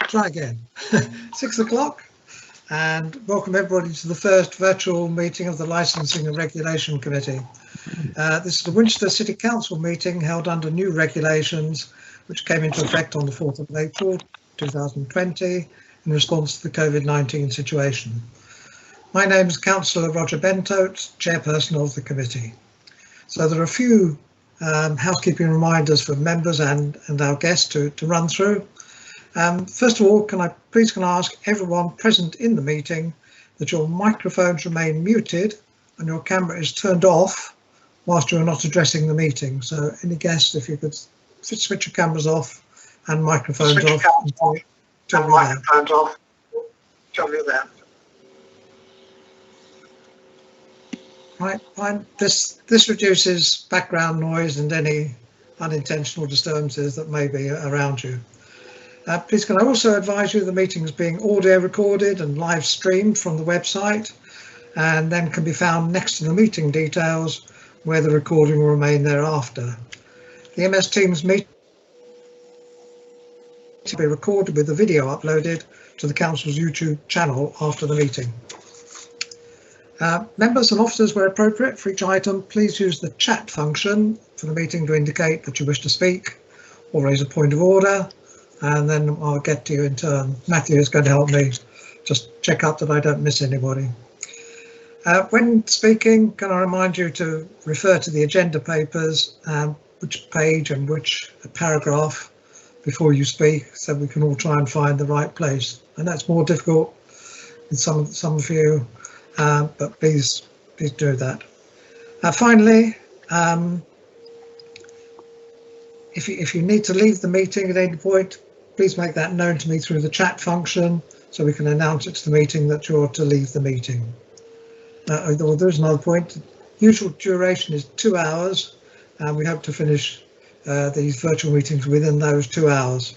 try again. 6 o'clock, and welcome everybody to the first virtual meeting of the Licensing and Regulation Committee. This is the Winchester City Council meeting held under new regulations which came into effect on the 4th of April 2020 in response to the COVID-19 situation. My name is Councillor Roger Bentote, chairperson of the committee. So there are a few housekeeping reminders for members and our guests to run through. First of all, can I please ask everyone present in the meeting that your microphones remain muted and your camera is turned off whilst you're not addressing the meeting. So any guests, if you could switch your cameras off and microphones off. Tell me that. Right, fine. This reduces background noise and any unintentional disturbances that may be around you. Please can I also advise you the meeting is being audio recorded and live streamed from the website, and then can be found next to the meeting details where the recording will remain thereafter. The MS Teams meeting to be recorded with the video uploaded to the Council's YouTube channel after the meeting. Members and officers, where appropriate for each item, please use the chat function for the meeting to indicate that you wish to speak or raise a point of order, and then I'll get to you in turn. Matthew is going to help me just check up that I don't miss anybody. When speaking, can I remind you to refer to the agenda papers, which page and which paragraph before you speak, so we can all try and find the right place. And that's more difficult with some of you. But please do that. Finally, if you need to leave the meeting at any point, please make that known to me through the chat function so we can announce it to the meeting that you're to leave the meeting. There's another point. Usual duration is 2 hours, and we hope to finish these virtual meetings within those 2 hours.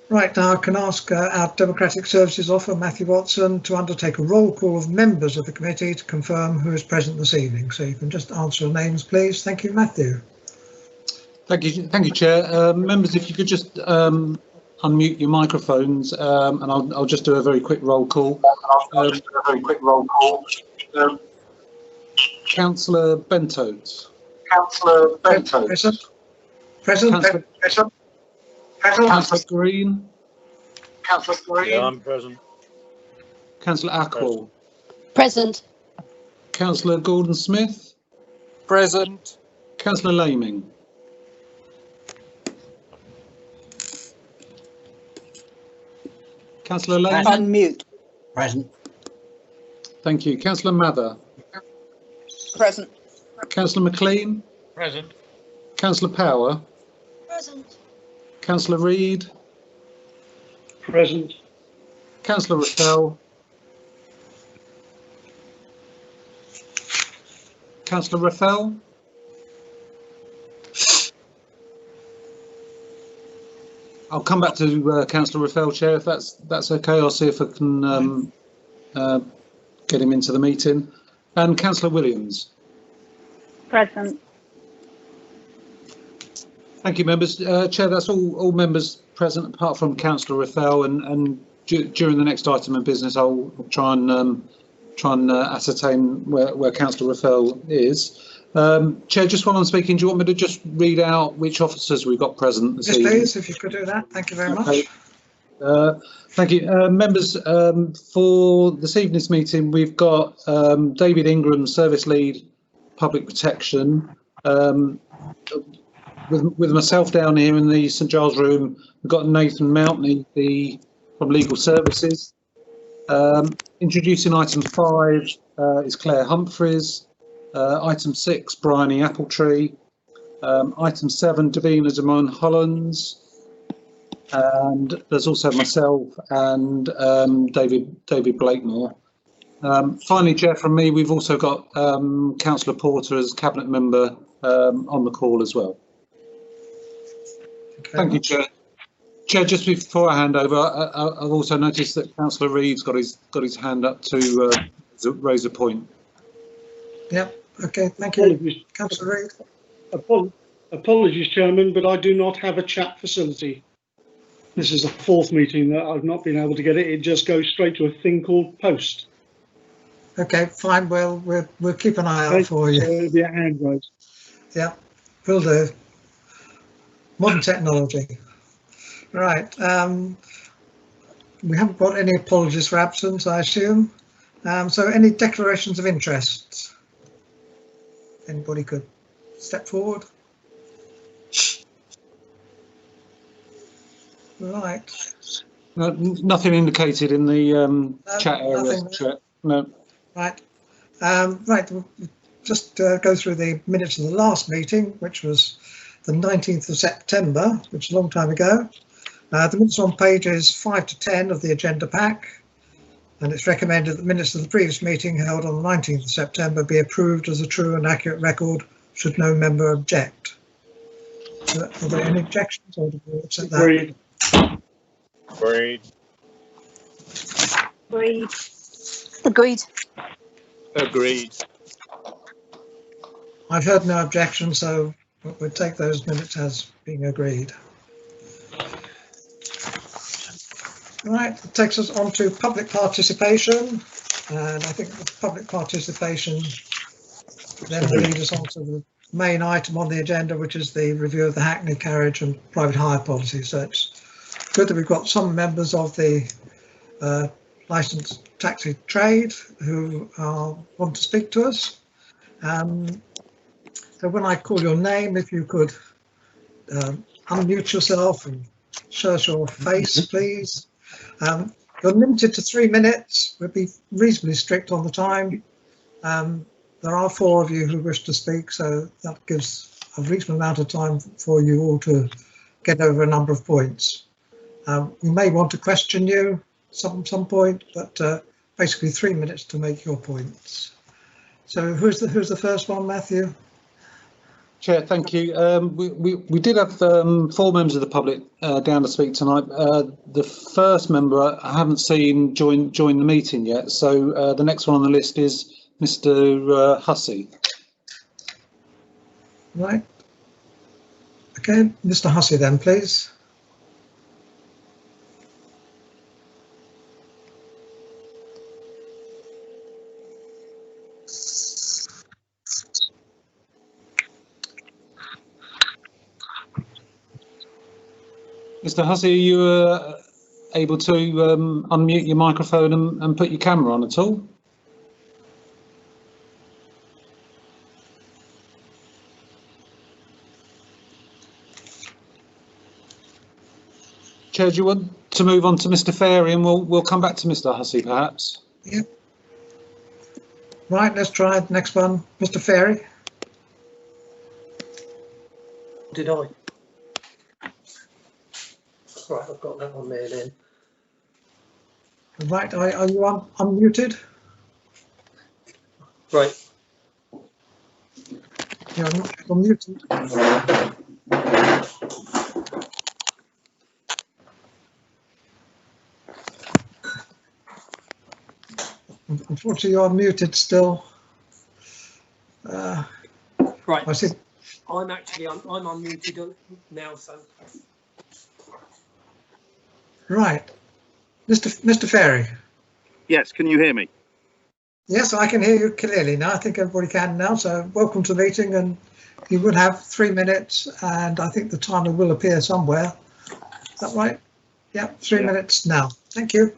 Right, now I can ask our Democratic Services Officer, Matthew Watson, to undertake a roll call of members of the committee to confirm who is present this evening. So you can just answer names, please. Thank you, Matthew. Thank you, Chair. Members, if you could just unmute your microphones, and I'll just do a very quick roll call. Councillor Bentote. Present. Councillor Green. Yeah, I'm present. Councillor Ackwell. Present. Councillor Gordon-Smith. Present. Councillor Laming. Councillor Laming. Unmute. Present. Thank you. Councillor Mather. Present. Councillor McLean. Present. Councillor Power. Present. Councillor Reid. Present. Councillor Raffel. Councillor Raffel. I'll come back to Councillor Raffel, Chair, if that's okay. I'll see if I can get him into the meeting. And Councillor Williams. Present. Thank you, members. Chair, that's all members present apart from Councillor Raffel, and during the next item of business, I'll try and ascertain where Councillor Raffel is. Chair, just while I'm speaking, do you want me to just read out which officers we've got present this evening? Yes, please, if you could do that. Thank you very much. Thank you, members. For this evening's meeting, we've got David Ingram, Service Lead, Public Protection. With myself down here in the St Giles room, we've got Nathan Mountney from Legal Services. Introducing item 5 is Claire Humphreys. Item 6, Bryony Appletree. Item 7, Davina Damone Hollands. And there's also myself and David Blakemore. Finally, Chair, from me, we've also got Councillor Porter as Cabinet Member on the call as well. Thank you, Chair. Chair, just before I hand over, I've also noticed that Councillor Reid's got his hand up to raise a point. Yep. Okay. Thank you, Councillor Reid. Apologies, Chairman, but I do not have a chat facility. This is the fourth meeting that I've not been able to get it. It just goes straight to a thing called post. Okay, fine. Well, we'll keep an eye out Okay, for you. so it'll be a hand raise. Yeah, will do. Modern technology. Right. We haven't got any apologies for absence, I assume. So any declarations of interest? Anybody could step forward? Right. No, nothing indicated in the chat area. Nothing. Chat. No. Right. Right. We'll just go through the minutes of the last meeting, which was the 19th of September, which is a long time ago. The minutes on pages 5 to 10 of the agenda pack, and it's recommended that minutes of the previous meeting held on the 19th of September be approved as a true and accurate record, should no member object. Are there any objections, or do we accept that? Agreed. Agreed. Agreed. Agreed. Agreed. I've heard no objection, so we'll take those minutes as being agreed. Right, it takes us on to public participation, and I think the public participation then will lead us on to the main item on the agenda, which is the review of the Hackney carriage and private hire policy. So it's good that we've got some members of the licensed taxi trade who want to speak to us. So when I call your name, if you could unmute yourself and show us your face, please. You're limited to 3 minutes. We'll be reasonably strict on the time. There are 4 of you who wish to speak, so that gives a reasonable amount of time for you all to get over a number of points. We may want to question you some point, but basically 3 minutes to make your points. So who's the first one, Matthew? Chair, thank you. We did have 4 members of the public down to speak tonight. The first member I haven't seen join the meeting yet, so the next one on the list is Mr. Hussey. Right. Okay, Mr. Hussey then, please. Mr. Hussey, are you able to unmute your microphone and put your camera on at all? Chair, do you want to move on to Mr. Ferry, and we'll come back to Mr. Hussey, perhaps? Yep. Right, let's try the next one. Mr. Ferry. Did I? Right, I've got that one there then. Right, are you unmuted? Right. You're not unmuted. Unfortunately, you're muted still. Right. I see. I'm unmuted now, so. Right, Mr. Ferry. Yes, can you hear me? Yes, I can hear you clearly now. I think everybody can now. So welcome to the meeting, and you will have 3 minutes, and I think the timer will appear somewhere. Is that right? Yeah, 3 minutes now. Thank you.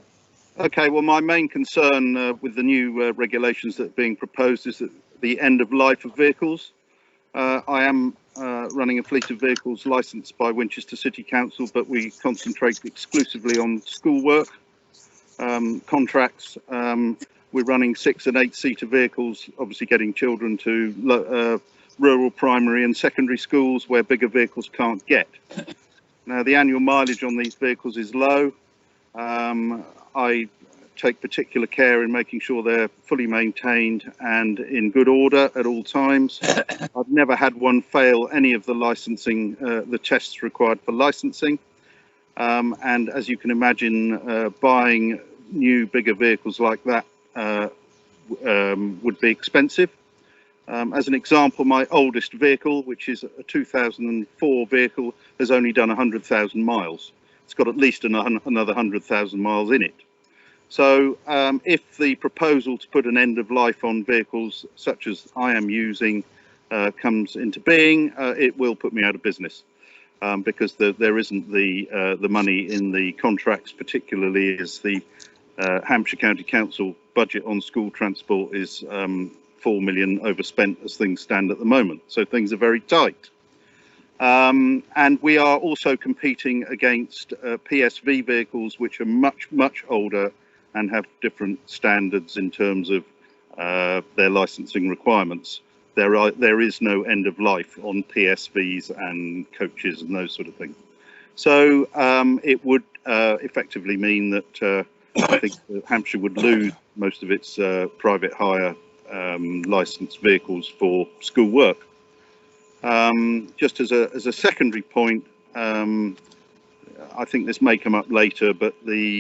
Okay, well, my main concern with the new regulations that are being proposed is that the end of life of vehicles. I am running a fleet of vehicles licensed by Winchester City Council, but we concentrate exclusively on school work, contracts. We're running 6 and 8 seater vehicles, obviously getting children to rural primary and secondary schools where bigger vehicles can't get. Now, the annual mileage on these vehicles is low. I take particular care in making sure they're fully maintained and in good order at all times. I've never had one fail any of the licensing, the tests required for licensing. And as you can imagine, buying new, bigger vehicles like that would be expensive. As an example, my oldest vehicle, which is a 2004 vehicle, has only done 100,000 miles. It's got at least another 100,000 miles in it. So if the proposal to put an end of life on vehicles such as I am using comes into being, it will put me out of business, because there isn't the money in the contracts, particularly as the Hampshire County Council budget on school transport is 4 million overspent as things stand at the moment. So things are very tight. And we are also competing against PSV vehicles, which are much older and have different standards in terms of their licensing requirements. There is no end of life on PSVs and coaches and those sort of things. So it would effectively mean that I think that Hampshire would lose most of its private hire licensed vehicles for school work. Just as a secondary point, I think this may come up later, but there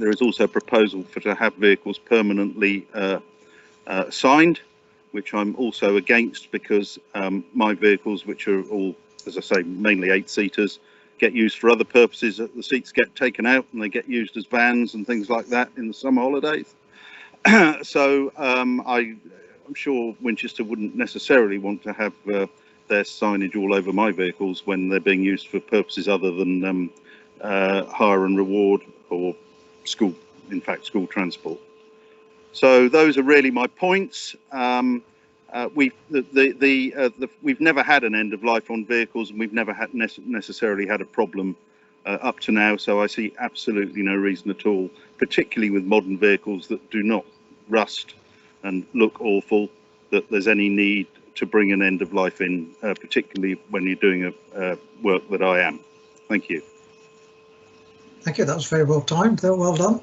is also a proposal to have vehicles permanently signed, which I'm also against, because my vehicles, which are all, as I say, mainly 8-seaters, get used for other purposes. The seats get taken out and they get used as vans and things like that in the summer holidays. So I'm sure Winchester wouldn't necessarily want to have their signage all over my vehicles when they're being used for purposes other than hire and reward or school transport. So those are really my points. We've never had an end of life on vehicles, and we've never had necessarily had a problem up to now. So I see absolutely no reason at all, particularly with modern vehicles that do not rust and look awful, that there's any need to bring an end of life in, particularly when you're doing a work that I am. Thank you. Thank you. That was very well timed. Well done.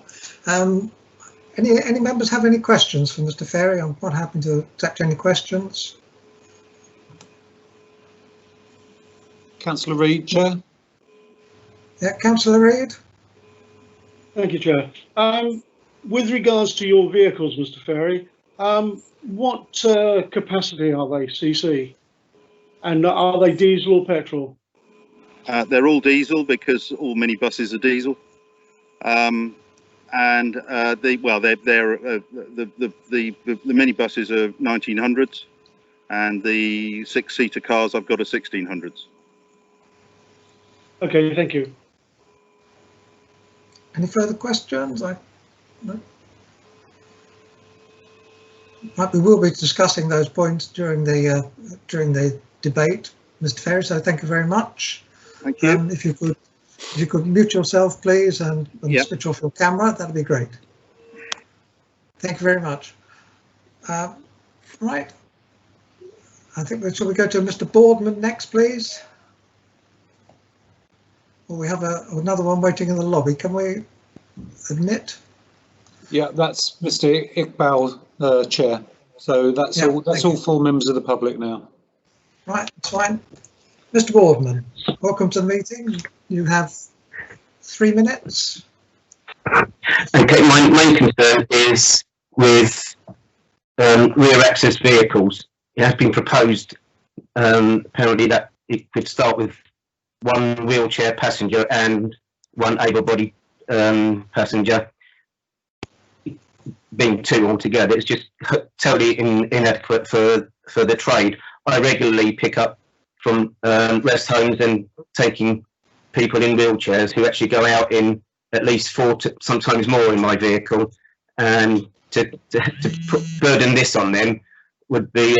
Any members have any questions for Mr. Ferry? I'm quite happy to accept any questions. Councillor Reid, Chair. Yeah, Councillor Reid. Thank you, Chair. With regards to your vehicles, Mr. Ferry, what capacity are they, CC? And are they diesel or petrol? They're all diesel, because all minibuses are diesel. And the minibuses are 1900s, and the 6-seater cars I've got are 1600s. Okay, thank you. Any further questions? No. Right, we will be discussing those points during the debate, Mr. Ferry. So thank you very much. Thank you. If you could mute yourself, please, and Yep. switch off your camera, that'd be great. Thank you very much. Right. I think shall we go to Mr. Boardman next, please? Well, we have another one waiting in the lobby. Can we admit? Yeah, that's Mr. Iqbal, Chair. So that's Yeah, all. That's all 4 members of the public now. Right, that's fine. Mr. Boardman, welcome to the meeting. You have 3 minutes. Okay, my main concern is with rear access vehicles. It has been proposed apparently that it could start with 1 wheelchair passenger and 1 able-bodied passenger, being 2 altogether. It's just totally inadequate for the trade. I regularly pick up from rest homes and taking people in wheelchairs who actually go out in at least 4 to sometimes more in my vehicle, and to burden this on them would be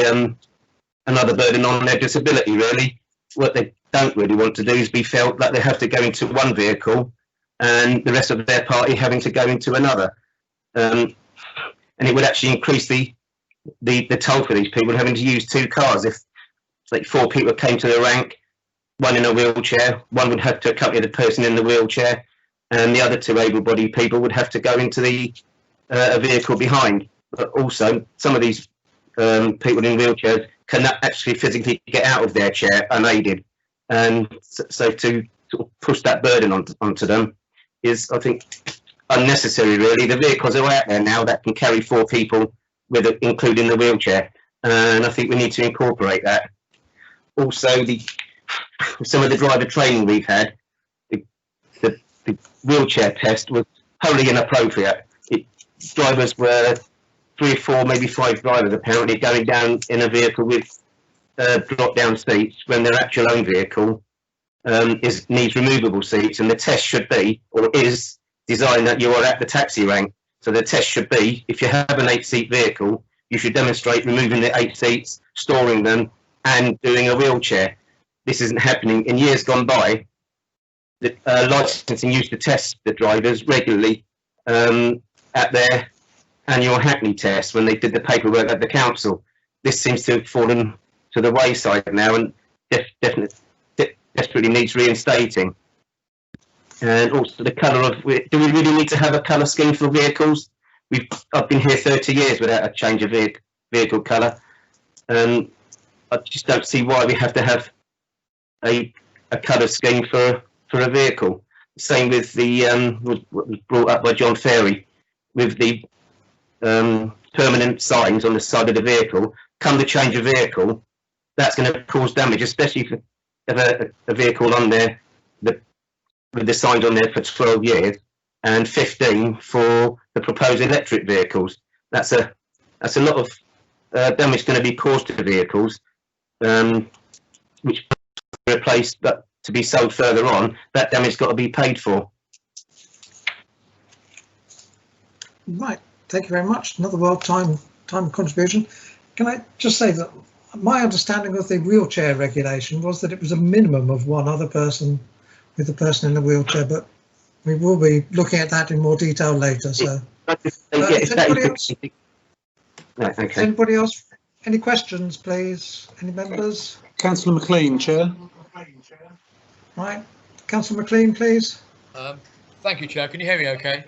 another burden on their disability, really. What they don't really want to do is be felt that they have to go into 1 vehicle and the rest of their party having to go into another. And it would actually increase the toll for these people having to use 2 cars. If like 4 people came to the rank, 1 in a wheelchair, 1 would have to accompany the person in the wheelchair, and the other 2 able-bodied people would have to go into the a vehicle behind. But also, some of these people in wheelchairs cannot actually physically get out of their chair unaided, and so to sort of push that burden onto them is, I think, unnecessary. Really, the vehicles are out there now that can carry 4 people with including the wheelchair, and I think we need to incorporate that. Also, some of the driver training we've had, the wheelchair test was wholly inappropriate. Drivers were 3 or 4, maybe 5 drivers apparently going down in a vehicle with drop-down seats when their actual own vehicle needs removable seats, and the test should be, or is, designed that you are at the taxi rank. So the test should be, if you have an 8-seat vehicle, you should demonstrate removing the 8 seats, storing them, and doing a wheelchair. This isn't happening. In years gone by, the licensing used to test the drivers regularly at their annual Hackney test when they did the paperwork at the council. This seems to have fallen to the wayside now, and desperately needs reinstating. And also the colour of, do we really need to have a colour scheme for vehicles? I've been here 30 years without a change of vehicle colour, and I just don't see why we have to have a colour scheme for a vehicle. Same with the what was brought up by John Ferry, with the permanent signs on the side of the vehicle. Come the change of vehicle, that's going to cause damage, especially if you have a vehicle on there with the signs on there for 12 years and 15 for the proposed electric vehicles. That's a lot of damage going to be caused to the vehicles, which replaced, but to be sold further on, that damage got to be paid for. Right, thank you very much. Another well-timed contribution. Can I just say that my understanding of the wheelchair regulation was that it was a minimum of 1 other person with the person in the wheelchair, but we will be looking at that in more detail later. So, anybody else? Any questions, please? Any members? Councillor McLean, Chair. Right, Councillor McLean, please. Thank you, Chair. Can you hear me okay?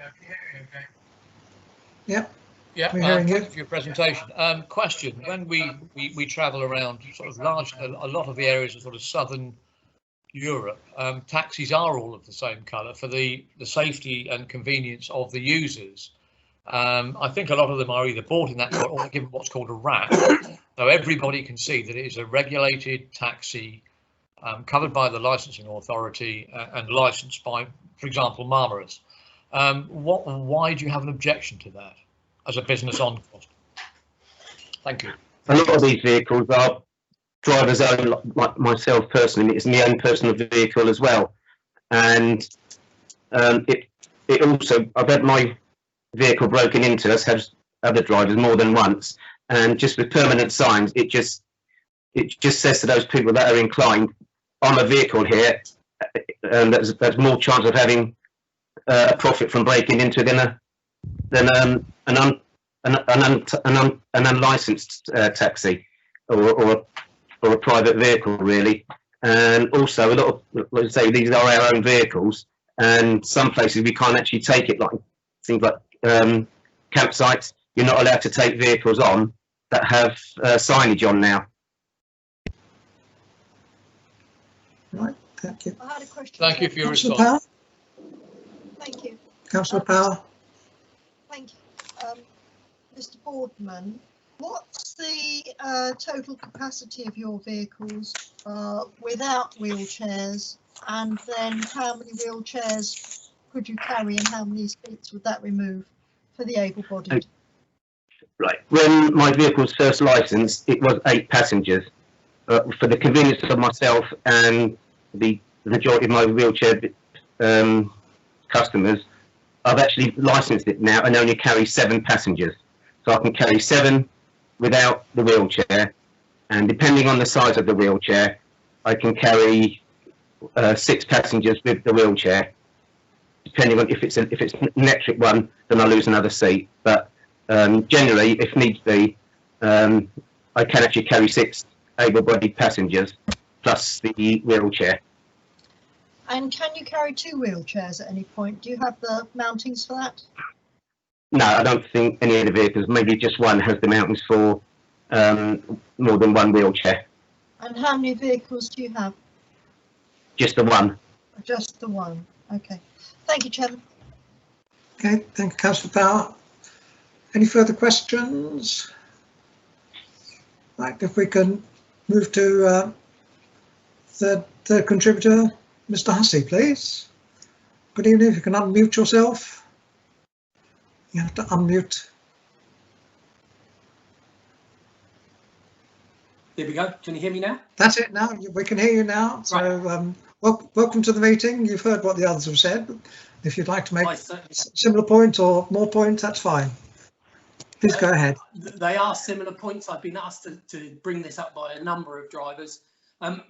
Yep. Yeah, thank you for your presentation. Question, when we travel around sort of a lot of the areas of sort of southern Europe, taxis are all of the same colour for the safety and convenience of the users. I think a lot of them are either bought in that colour or given what's called a wrap, so everybody can see that it is a regulated taxi covered by the licensing authority and licensed by, for example, Marmaris. Why do you have an objection to that as a business on cost? Thank you. A lot of these vehicles are driver's own, like myself personally. It's my own personal vehicle as well, and it also, I've had my vehicle broken into, as have other drivers, more than once, and just with permanent signs, it just says to those people that are inclined, I'm a vehicle here, and there's more chance of having a profit from breaking into than an unlicensed taxi or a private vehicle, really. And also, a lot of, let's say, these are our own vehicles, and some places we can't actually take it, like things like campsites. You're not allowed to take vehicles on that have signage on now. Right, thank you. I had a question. Thank you for your Councillor response. Power? Thank you. Councillor Power? Thank you. Mr. Boardman, what's the total capacity of your vehicles without wheelchairs, and then how many wheelchairs could you carry and how many seats would that remove for the able-bodied? Right. When my vehicle was first licensed, it was 8 passengers. For the convenience of myself and the majority of my wheelchair customers, I've actually licensed it now and only carry 7 passengers. So I can carry 7 without the wheelchair, and depending on the size of the wheelchair, I can carry 6 passengers with the wheelchair. Depending on if it's an electric one, then I lose another seat. But generally, if needs be, I can actually carry 6 able-bodied passengers plus the wheelchair. And can you carry 2 wheelchairs at any point? Do you have the mountings for that? No, I don't think any of the vehicles, maybe just one, has the mountings for more than 1 wheelchair. And how many vehicles do you have? Just the one. Just the one. Okay. Thank you, Chairman. Okay, thank you, Councillor Power. Any further questions? Right, if we can move to third contributor, Mr. Hussey, please. Good evening. If you can unmute yourself. You have to unmute. There we go. Can you hear me now? That's it now. We can hear you now. So welcome to the meeting. You've heard what the others have said. If you'd like to make a similar point or more points, that's fine. Please go ahead. They are similar points. I've been asked to bring this up by a number of drivers.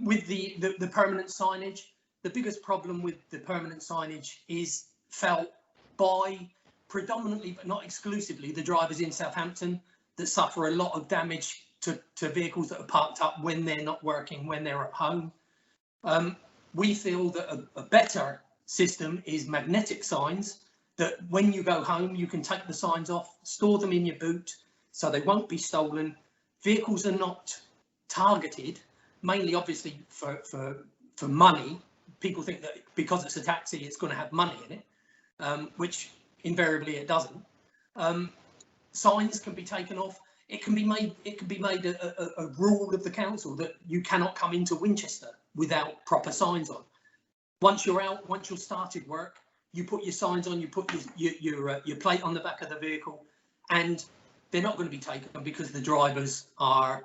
With the permanent signage, the biggest problem with the permanent signage is felt by predominantly, but not exclusively, the drivers in Southampton that suffer a lot of damage to vehicles that are parked up when they're not working, when they're at home. We feel that a better system is magnetic signs, that when you go home, you can take the signs off, store them in your boot, so they won't be stolen. Vehicles are not targeted, mainly obviously for money. People think that because it's a taxi, it's going to have money in it, which invariably it doesn't. Signs can be taken off. It can be made a rule of the council that you cannot come into Winchester without proper signs on. Once you're out, once you've started work, you put your signs on, you put your plate on the back of the vehicle, and they're not going to be taken because the drivers are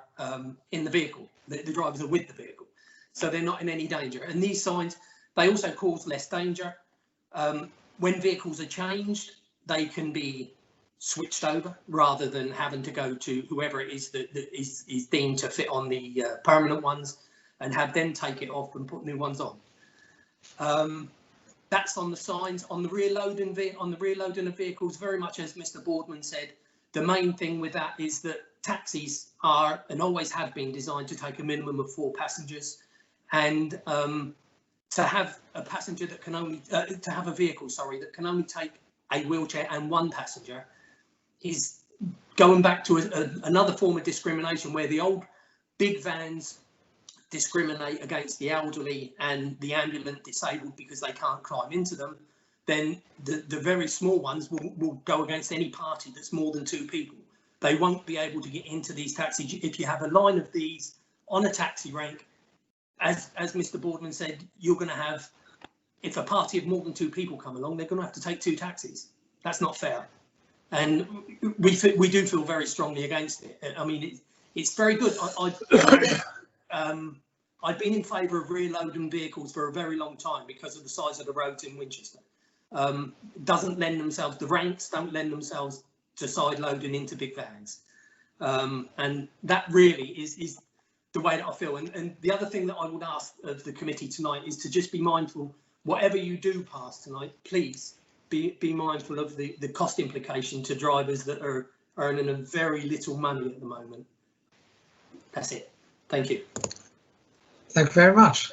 in the vehicle. The drivers are with the vehicle, so they're not in any danger. And these signs, they also cause less danger. When vehicles are changed, they can be switched over rather than having to go to whoever it is that is deemed to fit on the permanent ones and have them take it off and put new ones on. That's on the signs. On the rear loading of vehicles, very much as Mr. Boardman said, the main thing with that is that taxis are and always have been designed to take a minimum of 4 passengers, and to have a passenger that can only to have a vehicle, sorry, that can only take a wheelchair and 1 passenger is going back to another form of discrimination, where the old big vans discriminate against the elderly and the ambulant disabled because they can't climb into them. Then the very small ones will go against any party that's more than 2 people. They won't be able to get into these taxis. If you have a line of these on a taxi rank, as Mr. Boardman said, you're going to have, if a party of more than 2 people come along, they're going to have to take 2 taxis. That's not fair. And we do feel very strongly against it. I mean, it's very good. I've been in favour of rear loading vehicles for a very long time because of the size of the roads in Winchester. Doesn't lend themselves, the ranks don't lend themselves to side loading into big vans. And that really is the way that I feel. And the other thing that I would ask of the committee tonight is to just be mindful, whatever you do pass tonight, please be mindful of the cost implication to drivers that are earning a very little money at the moment. That's it. Thank you. Thank you very much.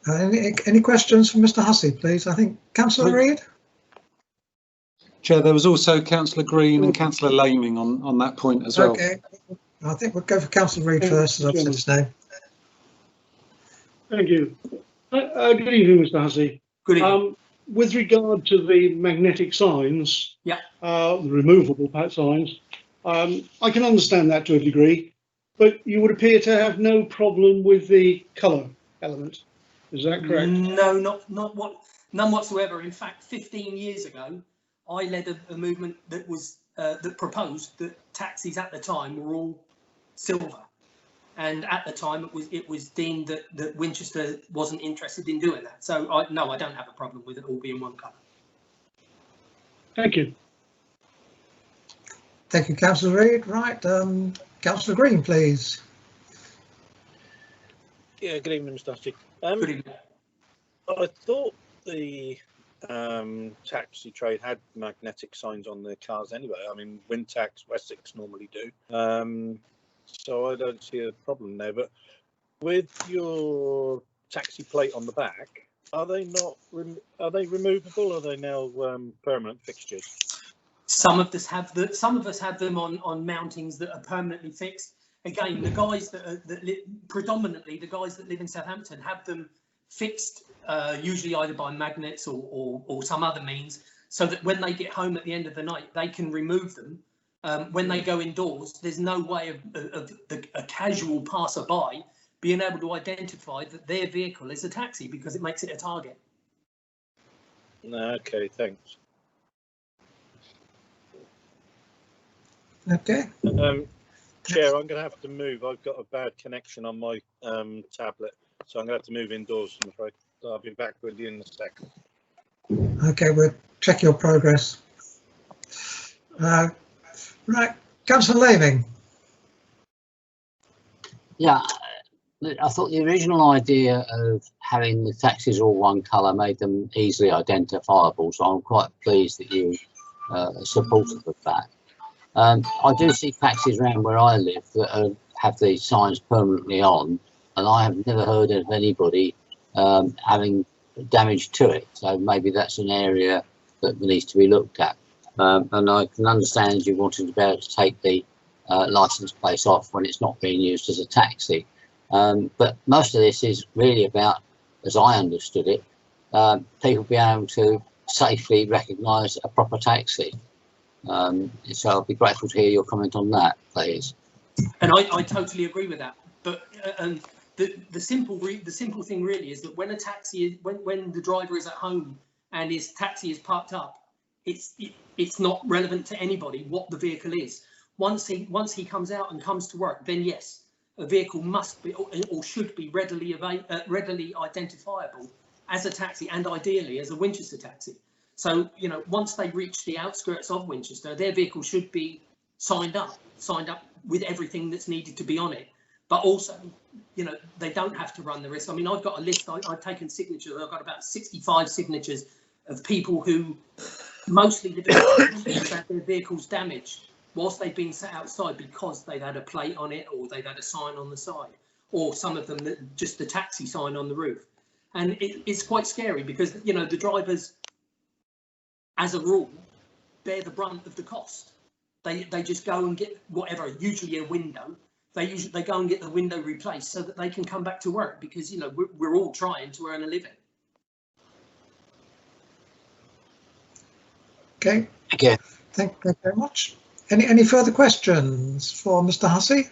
Any questions for Mr. Hussey, please? I think Councillor Reid. Chair, there was also Councillor Green and Councillor Laming on that point as well. Okay, I think we'll go for Councillor Reid first, as I've said his name. Thank you. Good evening, Mr. Hussey. Good evening. With regard to the magnetic signs, yeah, the removable signs, I can understand that to a degree, but you would appear to have no problem with the colour element. Is that correct? No, none whatsoever. In fact, 15 years ago, I led a movement that was that proposed that taxis at the time were all silver, and at the time it was deemed that Winchester wasn't interested in doing that. So no, I don't have a problem with it all being one colour. Thank you. Thank you, Councillor Reid. Right, Councillor Green, please. Yeah, good evening, Mr. Hussey. Good evening. I thought the taxi trade had magnetic signs on their cars anyway. I mean, Wintax, Wessex normally do. So I don't see a problem there. But with your taxi plate on the back, are they not? Are they removable? Or are they now permanent fixtures? Some of us have them on mountings that are permanently fixed. Again, the guys predominantly the guys that live in Southampton have them fixed, usually either by magnets or some other means, so that when they get home at the end of the night, they can remove them when they go indoors, there's no way of a casual passerby being able to identify that their vehicle is a taxi, because it makes it a target. Okay, thanks. Okay. Chair, I'm going to have to move. I've got a bad connection on my tablet, so I'm going to have to move indoors, I'm afraid. So I'll be back with you in a second. Okay, we'll check your progress. Right, Councillor Laming. Yeah, I thought the original idea of having the taxis all one colour made them easily identifiable, so I'm quite pleased that you are supportive of that. I do see taxis around where I live that have these signs permanently on, and I have never heard of anybody having damage to it, so maybe that's an area that needs to be looked at. And I can understand you wanting to be able to take the licence plate off when it's not being used as a taxi. But most of this is really about, as I understood it, people being able to safely recognise a proper taxi. So I'll be grateful to hear your comment on that, please. And I totally agree with that. But the simple thing really is that when a taxi when the driver is at home and his taxi is parked up, it's not relevant to anybody what the vehicle is. Once he comes out and comes to work, then yes, a vehicle must be or should be readily identifiable as a taxi, and ideally as a Winchester taxi. So, you know, once they reach the outskirts of Winchester, their vehicle should be signed up with everything that's needed to be on it. But also, you know, they don't have to run the risk. I mean, I've got a list. I've taken signatures. I've got about 65 signatures of people who mostly had their vehicles damaged whilst they've been sat outside because they've had a plate on it, or they've had a sign on the side, or some of them just the taxi sign on the roof. And it's quite scary because, you know, the drivers, as a rule, bear the brunt of the cost. They just go and get whatever, usually a window. They go and get the window replaced so that they can come back to work, because, you know, we're all trying to earn a living. Okay. Okay. Thank you very much. Any further questions for Mr. Hussey?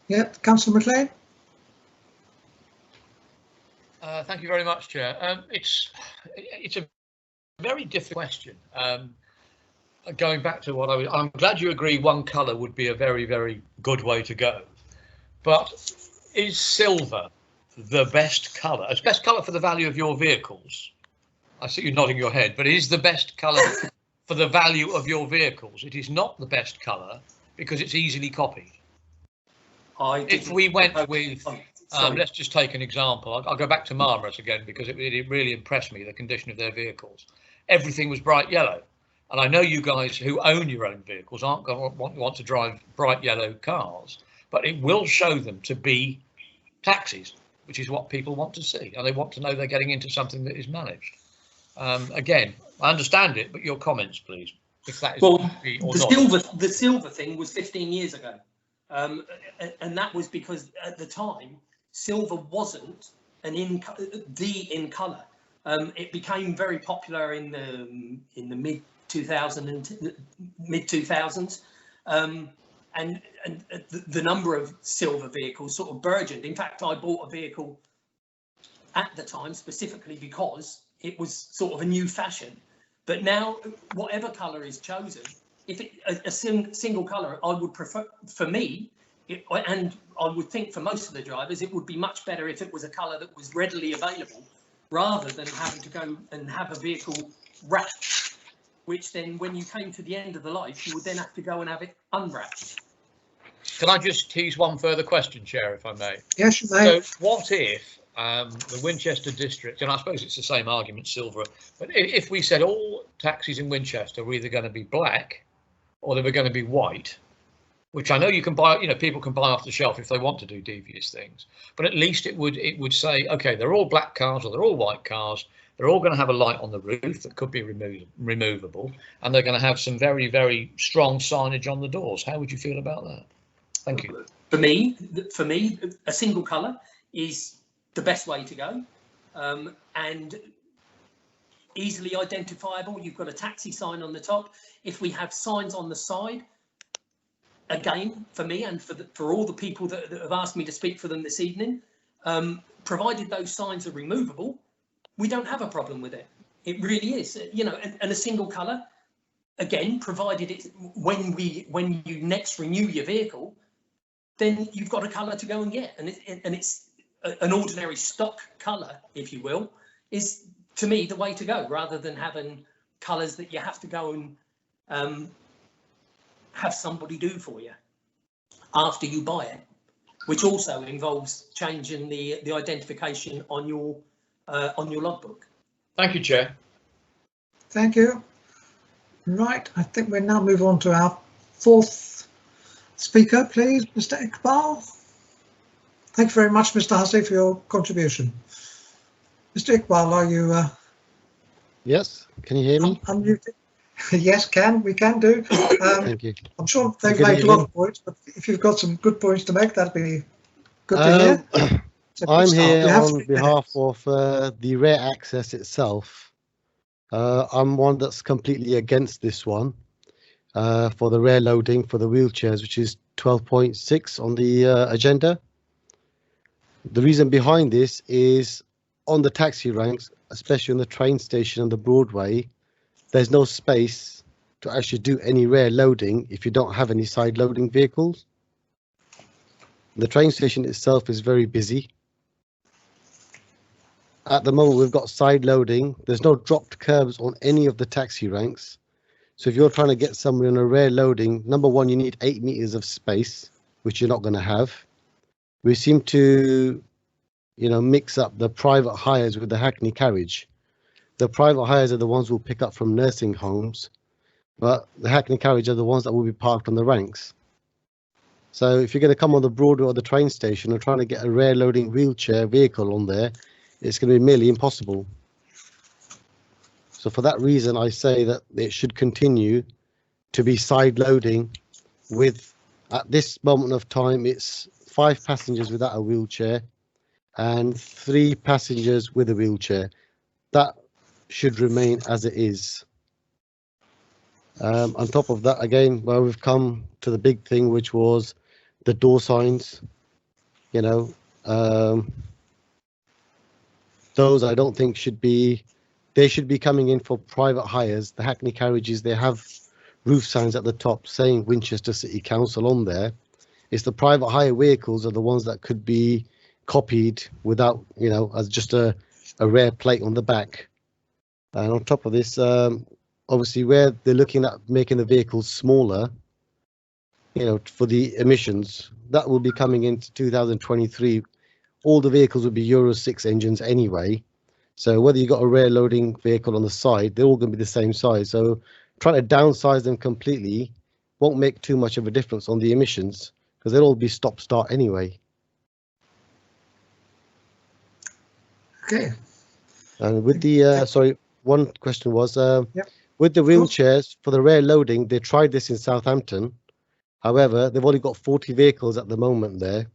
Yeah, Councillor McLean. Thank you very much, Chair. It's a very difficult question. Going back to what I'm glad you agree one colour would be a very, very good way to go. But is silver the best colour? It's best colour for the value of your vehicles. I see you nodding your head, but it is the best colour for the value of your vehicles. It is not the best colour because it's easily copied. If we went with, let's just take an example. I'll go back to Marmaris again because it really impressed me, the condition of their vehicles. Everything was bright yellow. And I know you guys who own your own vehicles aren't going to want to drive bright yellow cars, but it will show them to be taxis, which is what people want to see. And they want to know they're getting into something that is managed. Again, I understand it, but your comments, please, if that is the silver thing was 15 years ago. And that was because at the time, silver wasn't in colour. It became very popular in the mid 2000s, and the number of silver vehicles sort of burgeoned. In fact, I bought a vehicle at the time specifically because it was sort of a new fashion. But now, whatever colour is chosen, if a single colour, I would prefer, for me, and I would think for most of the drivers, it would be much better if it was a colour that was readily available, rather than having to go and have a vehicle wrapped, which then when you came to the end of the life, you would then have to go and have it unwrapped. Can I just tease one further question, Chair, if I may? Yes, you may. So what if the Winchester district, and I suppose it's the same argument, silver, but if we said all taxis in Winchester were either going to be black or they were going to be white, which I know you can buy, you know, people can buy off the shelf if they want to do devious things, but at least it would say, okay, they're all black cars or they're all white cars, they're all going to have a light on the roof that could be removable, and they're going to have some very, very strong signage on the doors. How would you feel about that? Thank you. For me, a single colour is the best way to go, and easily identifiable. You've got a taxi sign on the top. If we have signs on the side, again, for me and for all the people that have asked me to speak for them this evening, provided those signs are removable, we don't have a problem with it. It really is, you know, and a single colour, again, provided it's when you next renew your vehicle, then you've got a colour to go and get, and it's an ordinary stock colour, if you will, is to me the way to go, rather than having colours that you have to go and have somebody do for you after you buy it, which also involves changing the identification on your logbook. Thank you, Chair. Thank you. Right, I think we now move on to our fourth speaker, please, Mr. Iqbal. Thank you very much, Mr. Hussey, for your contribution. Mr. Iqbal, are you? Yes, can you hear me? Unmuted? Yes, we can do. Thank you. I'm sure they've made a lot of points, but if you've got some good points to make, that'd be good to hear. I'm here on behalf of the rare access itself. I'm one that's completely against this one for the rare loading for the wheelchairs, which is 12.6 on the agenda. The reason behind this is on the taxi ranks, especially on the train station and the Broadway, there's no space to actually do any rare loading if you don't have any side loading vehicles. The train station itself is very busy. At the moment, we've got side loading. There's no dropped curbs on any of the taxi ranks. So if you're trying to get somewhere on a rare loading, number one, you need 8 meters of space, which you're not going to have. We seem to, you know, mix up the private hires with the hackney carriage. The private hires are the ones who'll pick up from nursing homes, but the hackney carriage are the ones that will be parked on the ranks. So if you're going to come on the Broadway or the train station and trying to get a rare loading wheelchair vehicle on there, it's going to be merely impossible. So for that reason, I say that it should continue to be side loading with, at this moment of time, it's 5 passengers without a wheelchair and 3 passengers with a wheelchair. That should remain as it is. On top of that, again, well, we've come to the big thing, which was the door signs. You know, those I don't think should be, they should be coming in for private hires. The hackney carriages, they have roof signs at the top saying Winchester City Council on there. It's the private hire vehicles are the ones that could be copied without, you know, as just a rare plate on the back. And on top of this, obviously where they're looking at making the vehicles smaller, you know, for the emissions, that will be coming into 2023. All the vehicles will be Euro 6 engines anyway. So whether you got a rare loading vehicle on the side, they're all going to be the same size. So trying to downsize them completely won't make too much of a difference on the emissions because they'll all be stop-start anyway. Okay. And with the, sorry, one question was, with the wheelchairs for the rare loading, they tried this in Southampton. However, they've only got 40 vehicles at the moment there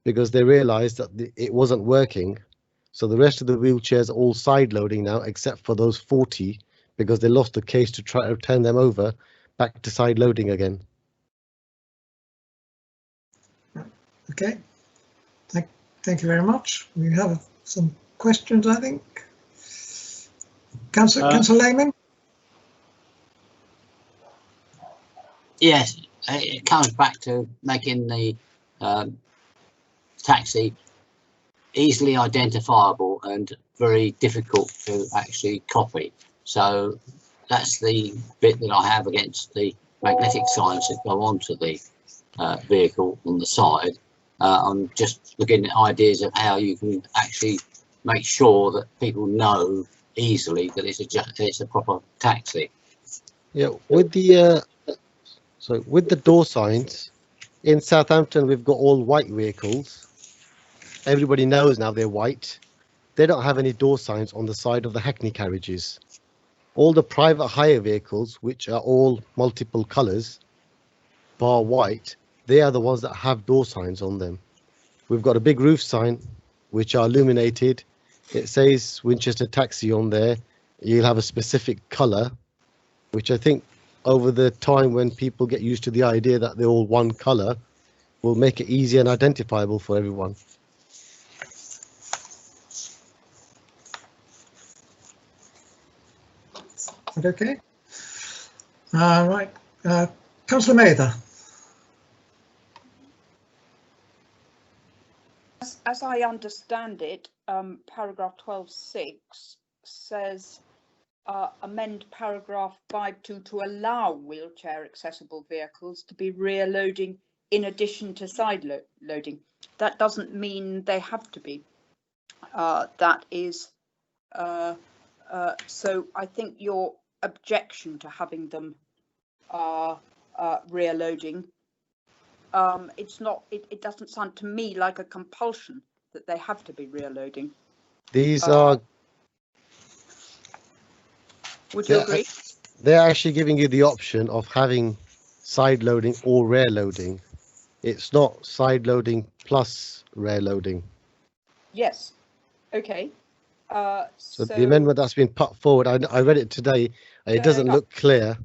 because they realized that it wasn't working. So the rest of the wheelchairs are all side loading now, except for those 40, because they lost the case to try to turn them over back to side loading again. Okay. Thank you very much. We have some questions, I think. Councillor Lehman? Yes, it comes back to making the taxi easily identifiable and very difficult to actually copy. So that's the bit that I have against the magnetic signs that go onto the vehicle on the side. I'm just looking at ideas of how you can actually make sure that people know easily that it's a proper taxi. Yeah, with the with the door signs in Southampton, we've got all white vehicles. Everybody knows now they're white. They don't have any door signs on the side of the hackney carriages. All the private hire vehicles, which are all multiple colours, bar white, they are the ones that have door signs on them. We've got a big roof sign, which are illuminated. It says Winchester Taxi on there. you'll have a specific colour, which I think over the time when people get used to the idea that they're all one colour, will make it easy and identifiable for everyone. Okay. Right. Councillor Mather. As I understand it, paragraph 12.6 says amend paragraph 5.2 to allow wheelchair accessible vehicles to be rear loading in addition to side loading. That doesn't mean they have to be. That is, so I think your objection to having them rear loading, it's not, it doesn't sound to me like a compulsion that they have to be rear loading. These are. Would you agree? They're actually giving you the option of having side loading or rear loading. It's not side loading plus rear loading. Yes. Okay. So the amendment that's been put forward, I read it today. It doesn't look clear.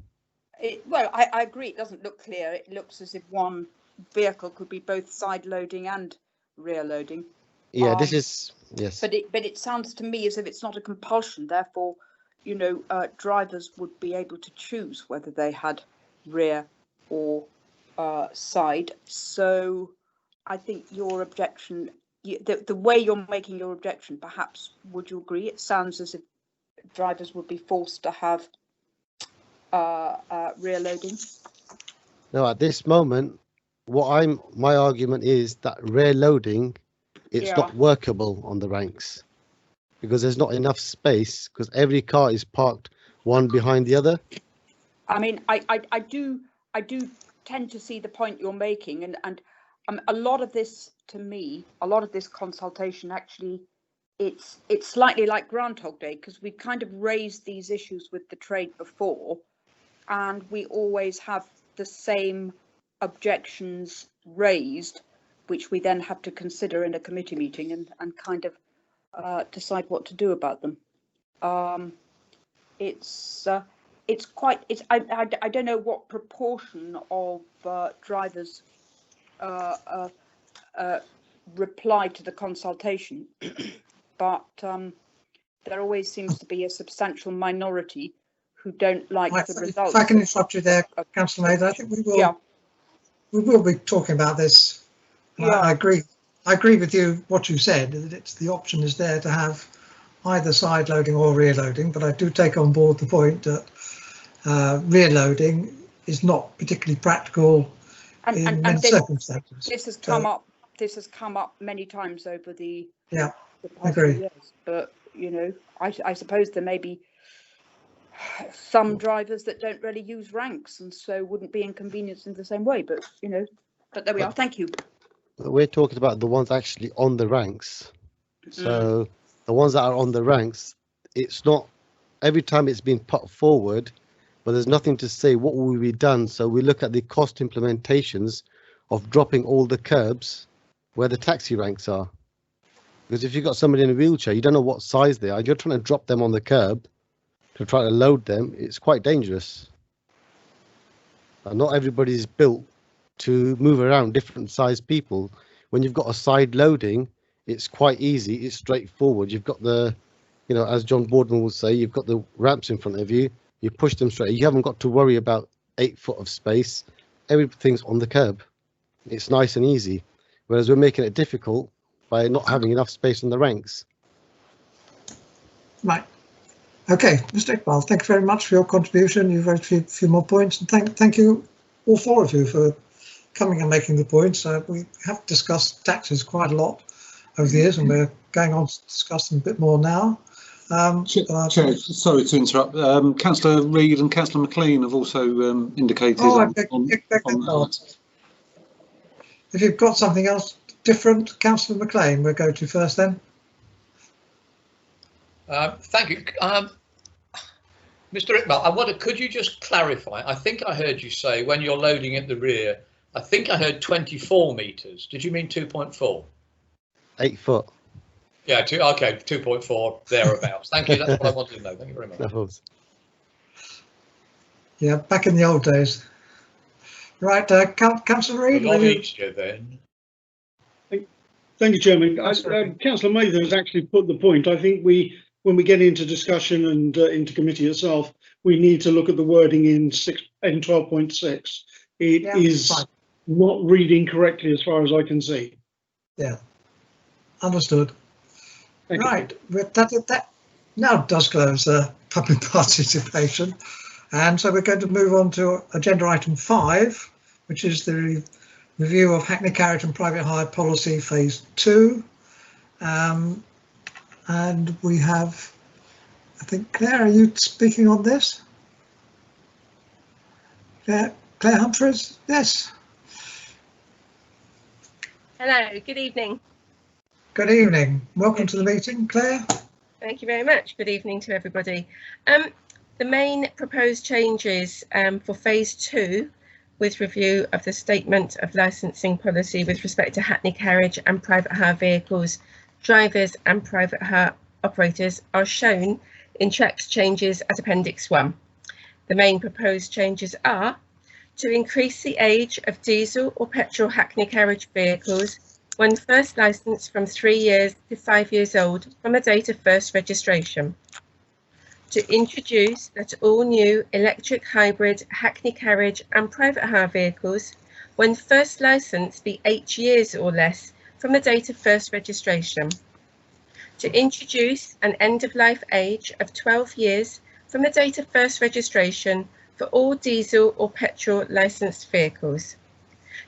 Well, I agree. It doesn't look clear. It looks as if one vehicle could be both side loading and rear loading. Yeah, this is, yes. But it sounds to me as if it's not a compulsion. Therefore, you know, drivers would be able to choose whether they had rear or side. So I think your objection, the way you're making your objection, perhaps, would you agree? It sounds as if drivers would be forced to have rear loading. No, at this moment, my argument is that rear loading, it's not workable on the ranks because there's not enough space because every car is parked one behind the other. I mean, I do tend to see the point you're making, and a lot of this, to me, a lot of this consultation actually, it's slightly like Groundhog Day, because we kind of raised these issues with the trade before, and we always have the same objections raised, which we then have to consider in a committee meeting and kind of decide what to do about them. It's quite, I don't know what proportion of drivers reply to the consultation, but there always seems to be a substantial minority who don't like the results. If I can interrupt you there, Councillor Mather, I think we will be talking about this. I agree with you what you said, that it's the option is there to have either side loading or rear loading, but I do take on board the point that rear loading is not particularly practical in many circumstances. This has come up. This has come up many times over the past few years. But you know, I suppose there may be some drivers that don't really use ranks and so wouldn't be inconvenienced in the same way. But you know, but there we are. Thank you. We're talking about the ones actually on the ranks. So the ones that are on the ranks, it's not every time it's been put forward, but there's nothing to say what will be done. So we look at the cost implementations of dropping all the curbs where the taxi ranks are. Because if you've got somebody in a wheelchair, you don't know what size they are. You're trying to drop them on the curb to try to load them. It's quite dangerous. And not everybody is built to move around different size people. When you've got a side loading, it's quite easy. It's straightforward. You've got the, you know, as John Boardman would say, you've got the ramps in front of you. You push them straight. You haven't got to worry about 8 foot of space. Everything's on the curb. It's nice and easy. Whereas we're making it difficult by not having enough space on the ranks. Right. Okay, Mr. Iqbal, thank you very much for your contribution. You've raised a few more points, and thank you, all four of you, for coming and making the points. We have discussed taxes quite a lot over the years, and we're going on to discuss them a bit more now. Chair, sorry to interrupt. Councillor Reid and Councillor McLean have also indicated on that. If you've got something else different, Councillor McLean, we'll go to first then. Thank you. Mr. Iqbal, could you just clarify? I think I heard you say when you're loading at the rear, I think I heard 24 metres. Did you mean 2.4? 8 foot. Yeah, okay, 2.4 thereabouts. Thank you. That's what I wanted to know. Thank you very much. Yeah, back in the old days. Right, Councillor Reid. Not easier then. Thank you, Chairman. Councillor Mather has actually put the point. I think when we get into discussion and into committee itself, we need to look at the wording in 12.6. It is not reading correctly as far as I can see. Yeah, understood. Thank right, that now does close public participation, and so we're going to move on to agenda item 5, which is the review of Hackney Carriage and Private Hire Policy Phase 2. And we have, I think, Claire, are you speaking on this? Claire Humphreys? Yes. Hello, good evening. Good evening. Welcome to the meeting, Claire. Thank you very much. Good evening to everybody. The main proposed changes for Phase 2 with review of the Statement of Licensing Policy with respect to Hackney Carriage and Private Hire Vehicles, drivers and private hire operators are shown in text changes at Appendix 1. The main proposed changes are to increase the age of diesel or petrol Hackney Carriage vehicles when first licensed from 3 years to 5 years old from the date of first registration. To introduce that all new electric hybrid Hackney Carriage and private hire vehicles when first licensed be 8 years or less from the date of first registration. To introduce an end-of-life age of 12 years from the date of first registration for all diesel or petrol licensed vehicles.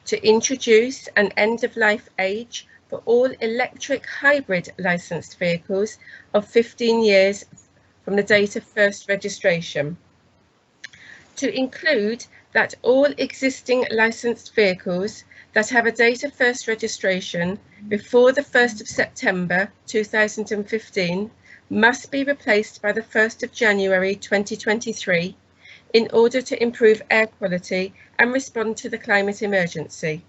To introduce an end-of-life age for all electric hybrid licensed vehicles of 15 years from the date of first registration. To include that all existing licensed vehicles that have a date of first registration before the 1st of September 2015 must be replaced by the 1st of January 2023 in order to improve air quality and respond to the climate emergency.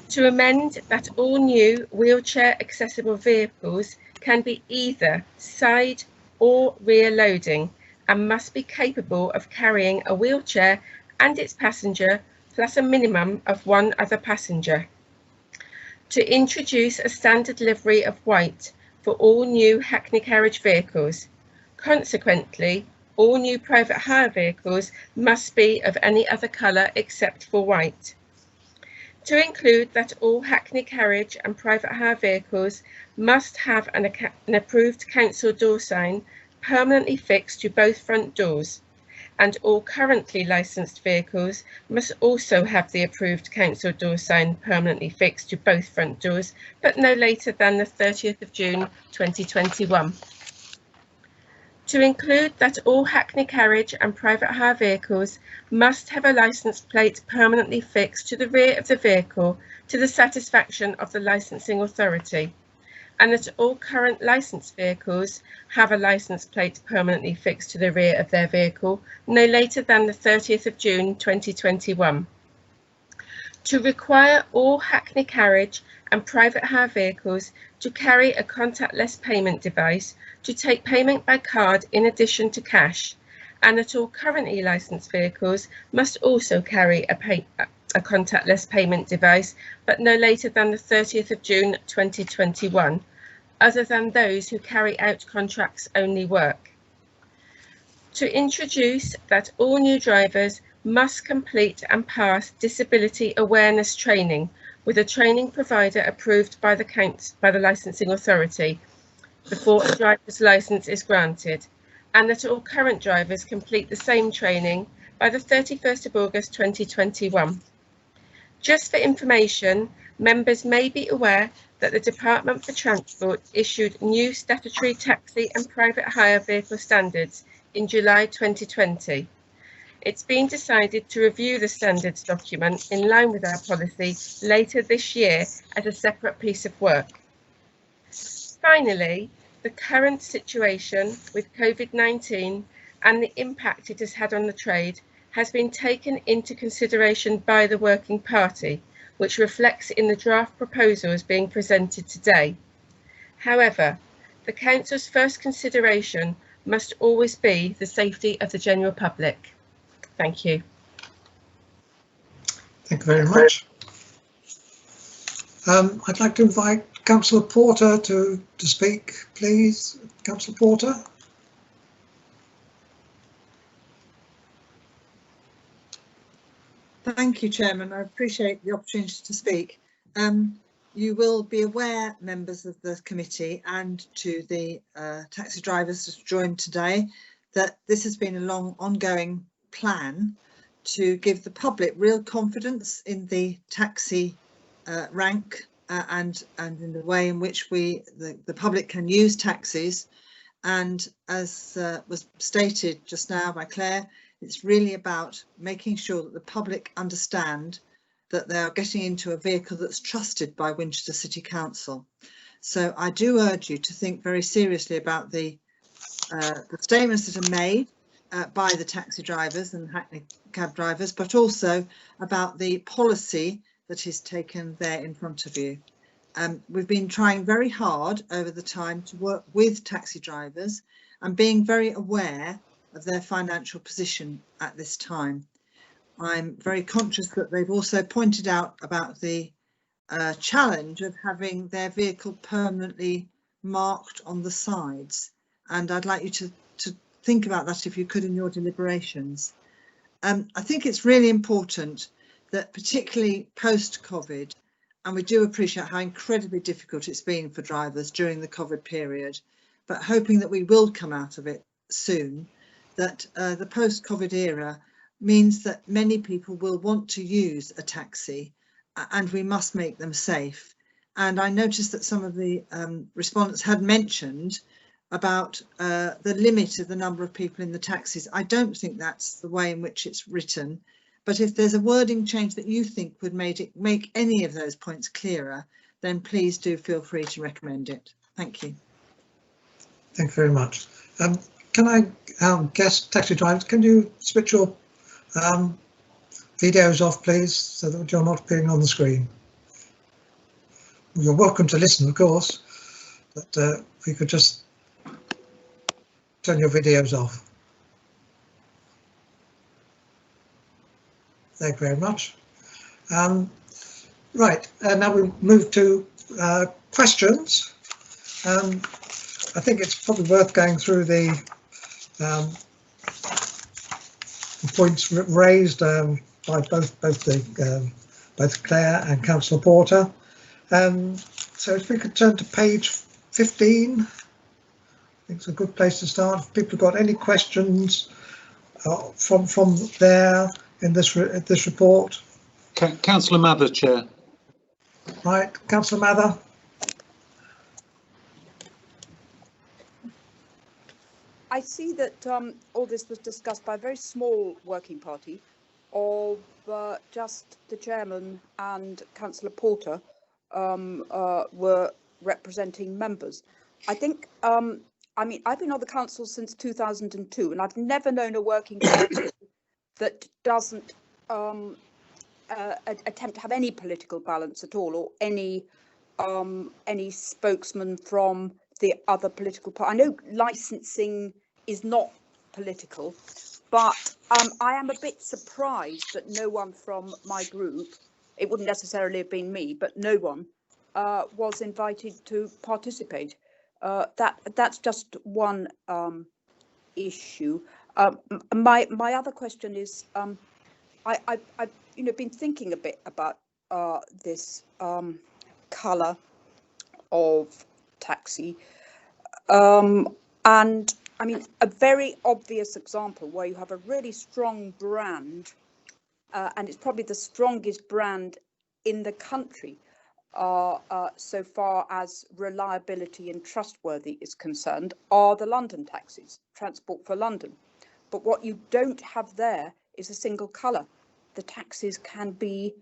To amend that all new wheelchair accessible vehicles can be either side or rear loading and must be capable of carrying a wheelchair and its passenger plus a minimum of 1 other passenger. To introduce a standard livery of white for all new Hackney Carriage vehicles. Consequently, all new private hire vehicles must be of any other colour except for white. To include that all Hackney Carriage and private hire vehicles must have an approved council door sign permanently fixed to both front doors, and all currently licensed vehicles must also have the approved council door sign permanently fixed to both front doors, but no later than the 30th of June 2021. To include that all Hackney Carriage and private hire vehicles must have a licence plate permanently fixed to the rear of the vehicle to the satisfaction of the licensing authority, and that all current licensed vehicles have a licence plate permanently fixed to the rear of their vehicle no later than the 30th of June 2021. To require all Hackney Carriage and private hire vehicles to carry a contactless payment device to take payment by card in addition to cash, and that all currently licensed vehicles must also carry a contactless payment device, but no later than the 30th of June 2021, other than those who carry out contracts only work. To introduce that all new drivers must complete and pass disability awareness training with a training provider approved by the licensing authority before a driver's licence is granted, and that all current drivers complete the same training by the 31st of August 2021. Just for information, members may be aware that the Department for Transport issued new statutory taxi and private hire vehicle standards in July 2020. It's been decided to review the standards document in line with our policy later this year as a separate piece of work. Finally, the current situation with COVID-19 and the impact it has had on the trade has been taken into consideration by the Working Party, which reflects in the draft proposals being presented today. However, the Council's first consideration must always be the safety of the general public. Thank you. Thank you very much. I'd like to invite Councillor Porter to speak, please. Councillor Porter. Thank you, Chairman. I appreciate the opportunity to speak. You will be aware, members of the committee, and to the taxi drivers that joined today, that this has been a long ongoing plan to give the public real confidence in the taxi rank and in the way in which the public can use taxis. And as was stated just now by Claire, it's really about making sure that the public understand that they are getting into a vehicle that's trusted by Winchester City Council. So I do urge you to think very seriously about the statements that are made by the taxi drivers and hackney cab drivers, but also about the policy that is taken there in front of you. We've been trying very hard over the time to work with taxi drivers and being very aware of their financial position at this time. I'm very conscious that they've also pointed out about the challenge of having their vehicle permanently marked on the sides, and I'd like you to think about that if you could in your deliberations. I think it's really important that, particularly post-COVID, and we do appreciate how incredibly difficult it's been for drivers during the COVID period, but hoping that we will come out of it soon, that the post-COVID era means that many people will want to use a taxi, and we must make them safe. And I noticed that some of the respondents had mentioned about the limit of the number of people in the taxis. I don't think that's the way in which it's written, but if there's a wording change that you think would make any of those points clearer, then please do feel free to recommend it. Thank you. Thank you very much. Can I guest taxi drivers, can you switch your videos off, please, so that you're not appearing on the screen? You're welcome to listen, of course, but if you could just turn your videos off. Thank you very much. Right, now we move to questions. I think it's probably worth going through the points raised by both Claire and Councillor Porter. So if we could turn to page 15, I think it's a good place to start. If people have got any questions from there in this report. Councillor Mather, Chair. Right, Councillor Mather. I see that all this was discussed by a very small working party of just the chairman and Councillor Porter were representing members. I think, I mean, I've been on the council since 2002 and I've never known a working party that doesn't attempt to have any political balance at all, or any spokesman from the other political party. I know licensing is not political, but I am a bit surprised that no one from my group, it wouldn't necessarily have been me, but no one was invited to participate. That's just one issue. My other question is, I've been thinking a bit about this colour of taxi, and I mean, a very obvious example where you have a really strong brand, and it's probably the strongest brand in the country so far as reliability and trustworthy is concerned, are the London taxis, Transport for London. But what you don't have there is a single colour. The taxis can be,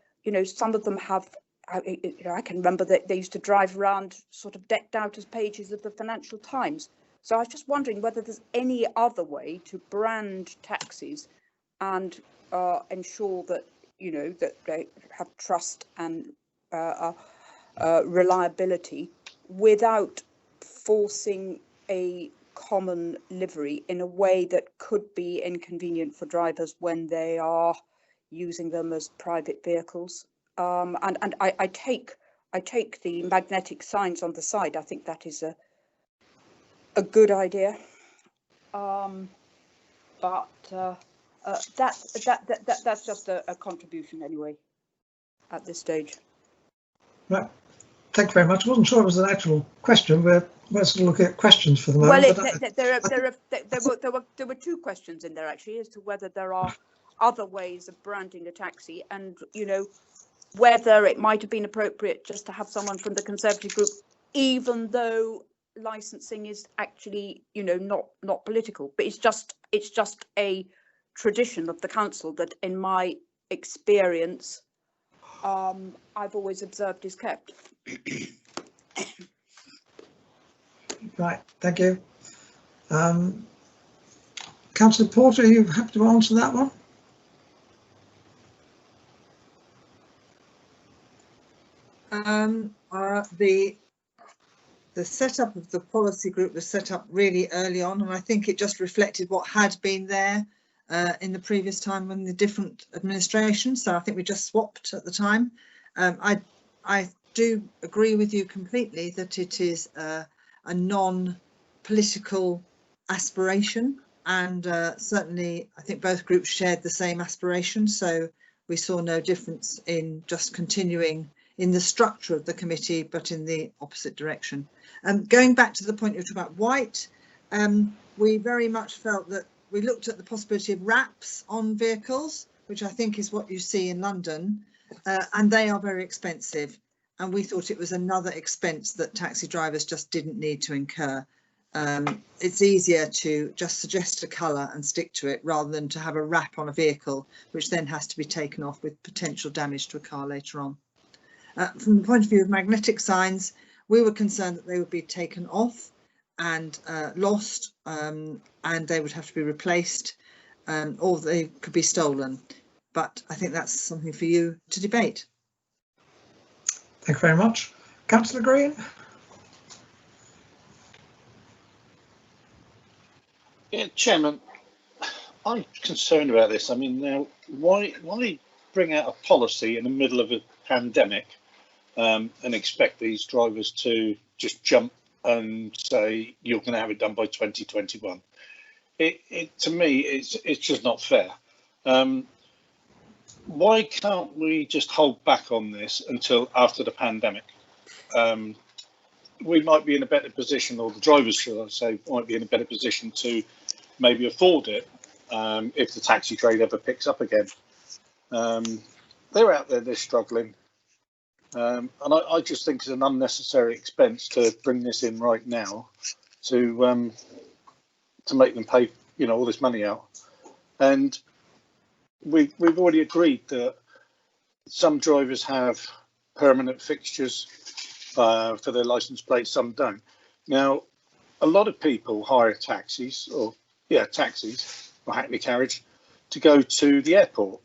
some of them have, I can remember that they used to drive around sort of decked out as pages of the Financial Times. So I was just wondering whether there's any other way to brand taxis and ensure that, that they have trust and reliability without enforcing a common livery in a way that could be inconvenient for drivers when they are using them as private vehicles. And I take the magnetic signs on the side. I think that is a good idea. But that's just a contribution anyway at this stage. Right. Thank you very much. I wasn't sure it was an actual question. We're sort of looking at questions for the moment. Well, there were two questions in there actually, as to whether there are other ways of branding a taxi, and whether it might have been appropriate just to have someone from the Conservative group, even though licensing is actually not political, but it's just a tradition of the council that, in my experience, I've always observed is kept. Right, thank you. Councillor Porter, are you happy to answer that one? The setup of the policy group was set up really early on, and I think it just reflected what had been there in the previous time when the different administrations. So I think we just swapped at the time. I do agree with you completely that it is a non-political aspiration, and certainly I think both groups shared the same aspiration, so we saw no difference in just continuing in the structure of the committee, but in the opposite direction. Going back to the point you were talking about white, we very much felt that we looked at the possibility of wraps on vehicles, which I think is what you see in London, and they are very expensive. And we thought it was another expense that taxi drivers just didn't need to incur. It's easier to just suggest a colour and stick to it rather than to have a wrap on a vehicle, which then has to be taken off with potential damage to a car later on. From the point of view of magnetic signs, we were concerned that they would be taken off and lost, and they would have to be replaced, or they could be stolen. But I think that's something for you to debate. Thank you very much. Councillor Green. Yeah, Chairman, I'm concerned about this. I mean, now, why bring out a policy in the middle of a pandemic and expect these drivers to just jump and say you're going to have it done by 2021? To me, it's just not fair. Why can't we just hold back on this until after the pandemic? We might be in a better position, or the drivers, should I say, might be in a better position to maybe afford it if the taxi trade ever picks up again. They're out there, they're struggling. And I just think it's an unnecessary expense to bring this in right now to make them pay, all this money out. And we've already agreed that some drivers have permanent fixtures for their license plates, some don't. Now, a lot of people hire taxis or Hackney carriage to go to the airport,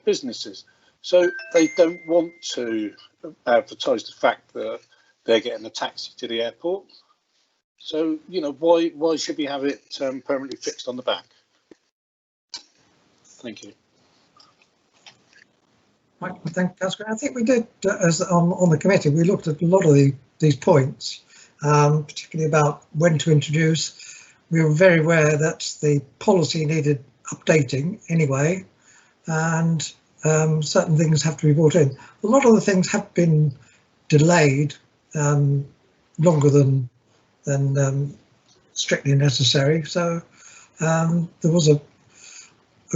businesses. So they don't want to advertise the fact that they're getting a taxi to the airport. So, why should we have it permanently fixed on the back? Thank you. Right, thank you, Councillor. I think we did, as on the committee, we looked at a lot of these points, particularly about when to introduce. We were very aware that the policy needed updating anyway, and certain things have to be brought in. A lot of the things have been delayed longer than strictly necessary. So there was a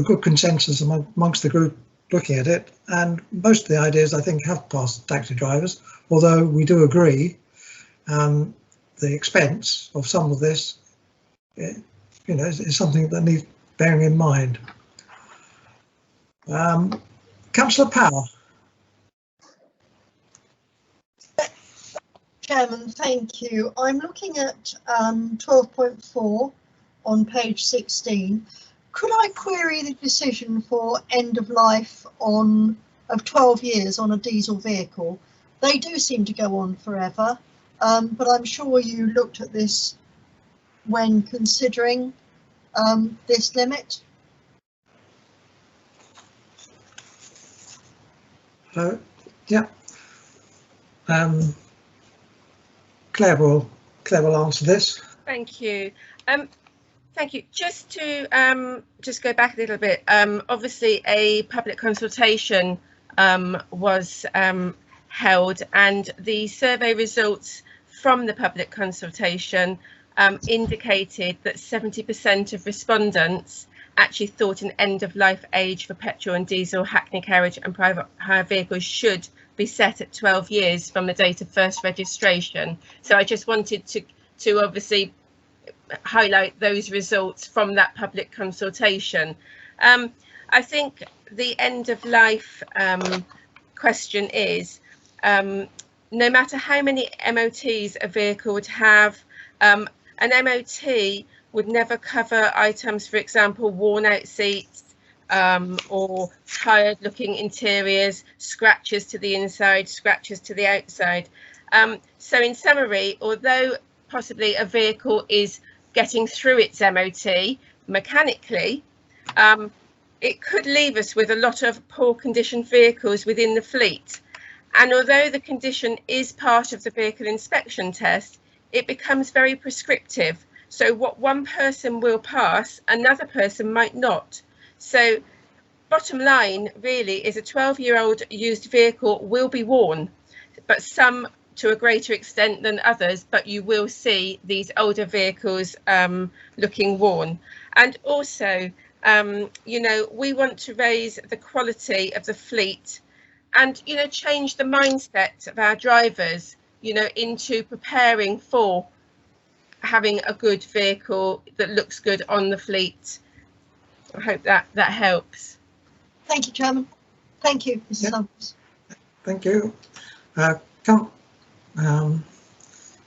good consensus amongst the group looking at it, and most of the ideas I think have passed taxi drivers, although we do agree the expense of some of this is something that needs bearing in mind. Councillor Power. Chairman, thank you. I'm looking at 12.4 on page 16. Could I query the decision for end of life of 12 years on a diesel vehicle? They do seem to go on forever. but I'm sure you looked at this when considering this limit. So, yeah. Claire will answer this. Thank you. Thank you. Just to just go back a little bit, obviously a public consultation was held, and the survey results from the public consultation indicated that 70% of respondents actually thought an end of life age for petrol and diesel hackney carriage and private hire vehicles should be set at 12 years from the date of first registration. So I just wanted to obviously highlight those results from that public consultation. I think the end of life question is, no matter how many MOTs a vehicle would have, an MOT would never cover items, for example, worn out seats or tired looking interiors, scratches to the inside, scratches to the outside. So in summary, although possibly a vehicle is getting through its MOT mechanically, it could leave us with a lot of poor condition vehicles within the fleet. And although the condition is part of the vehicle inspection test, it becomes very prescriptive. So what one person will pass, another person might not. So bottom line really is a 12-year-old used vehicle will be worn, but some to a greater extent than others, but you will see these older vehicles looking worn. And also, you know, we want to raise the quality of the fleet and, you know, change the mindset of our drivers, you know, into preparing for having a good vehicle that looks good on the fleet. I hope that helps. Thank you, Chairman. Thank you, Mrs. Summers. Thank you.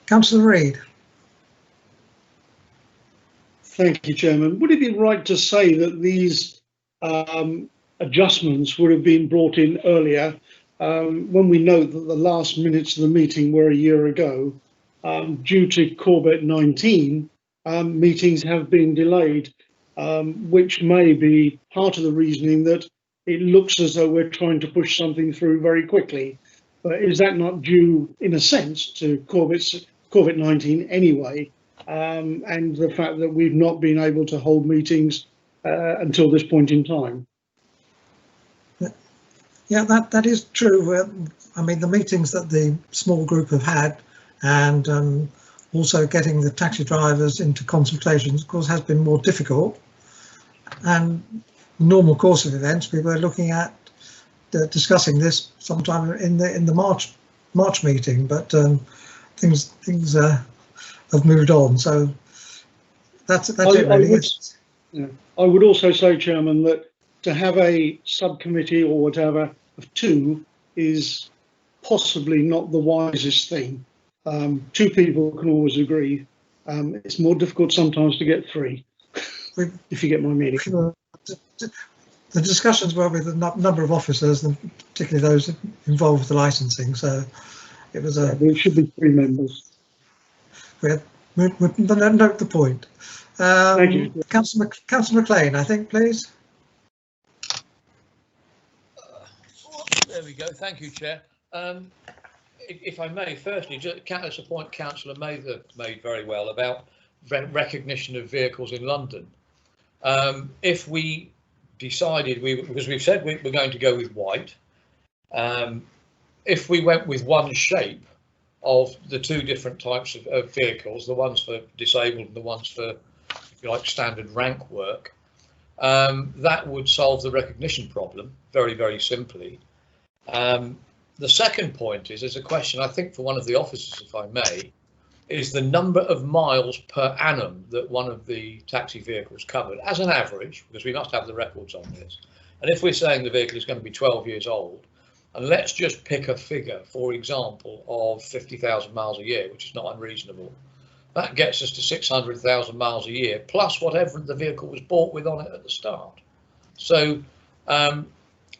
Councillor Reid. Thank you, Chairman. Would it be right to say that these adjustments would have been brought in earlier, when we note that the last minutes of the meeting were a year ago? Due to COVID-19, meetings have been delayed, which may be part of the reasoning that it looks as though we're trying to push something through very quickly. But is that not due, in a sense, to COVID-19 anyway, and the fact that we've not been able to hold meetings until this point in time? Yeah, that is true. I mean, the meetings that the small group have had, and also getting the taxi drivers into consultations, of course, has been more difficult. And the normal course of events, we were looking at discussing this sometime in the March meeting, but things have moved on. So that's it really. I would also say, Chairman, that to have a subcommittee or whatever of two is possibly not the wisest thing. Two people can always agree. It's more difficult sometimes to get three, if you get my meaning. The discussions were with a number of officers, and particularly those involved with the licensing. So it was it should be three members. We'll note the point. Thank you. Councillor McLean, I think, please. There we go. Thank you, Chair. If I may, firstly, just that's a point Councillor Mather made very well about recognition of vehicles in London. If we decided, because we've said we're going to go with white, if we went with one shape of the two different types of vehicles, the ones for disabled and the ones for, if you like, standard rank work, that would solve the recognition problem very, very simply. The second point is, there's a question, I think, for one of the officers, if I may, is the number of miles per annum that one of the taxi vehicles covered as an average, because we must have the records on this. And if we're saying the vehicle is going to be 12 years old, and let's just pick a figure, for example, of 50,000 miles a year, which is not unreasonable, that gets us to 600,000 miles a year, plus whatever the vehicle was bought with on it at the start. So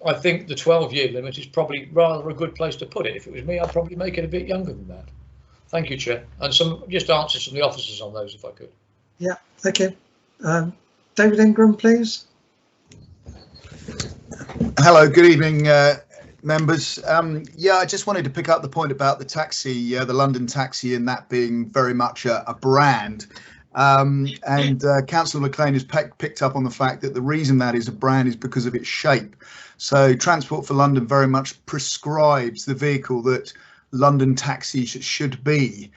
I think the 12-year limit is probably rather a good place to put it. If it was me, I'd probably make it a bit younger than that. Thank you, Chair. And some just answers from the officers on those, if I could. Yeah, okay. David Ingram, please. Hello, good evening, members. Yeah, I just wanted to pick up the point about the taxi, the London taxi, and that being very much a brand. Councillor McLean has picked up on the fact that the reason that is a brand is because of its shape. So Transport for London very much prescribes the vehicle that London taxis should be,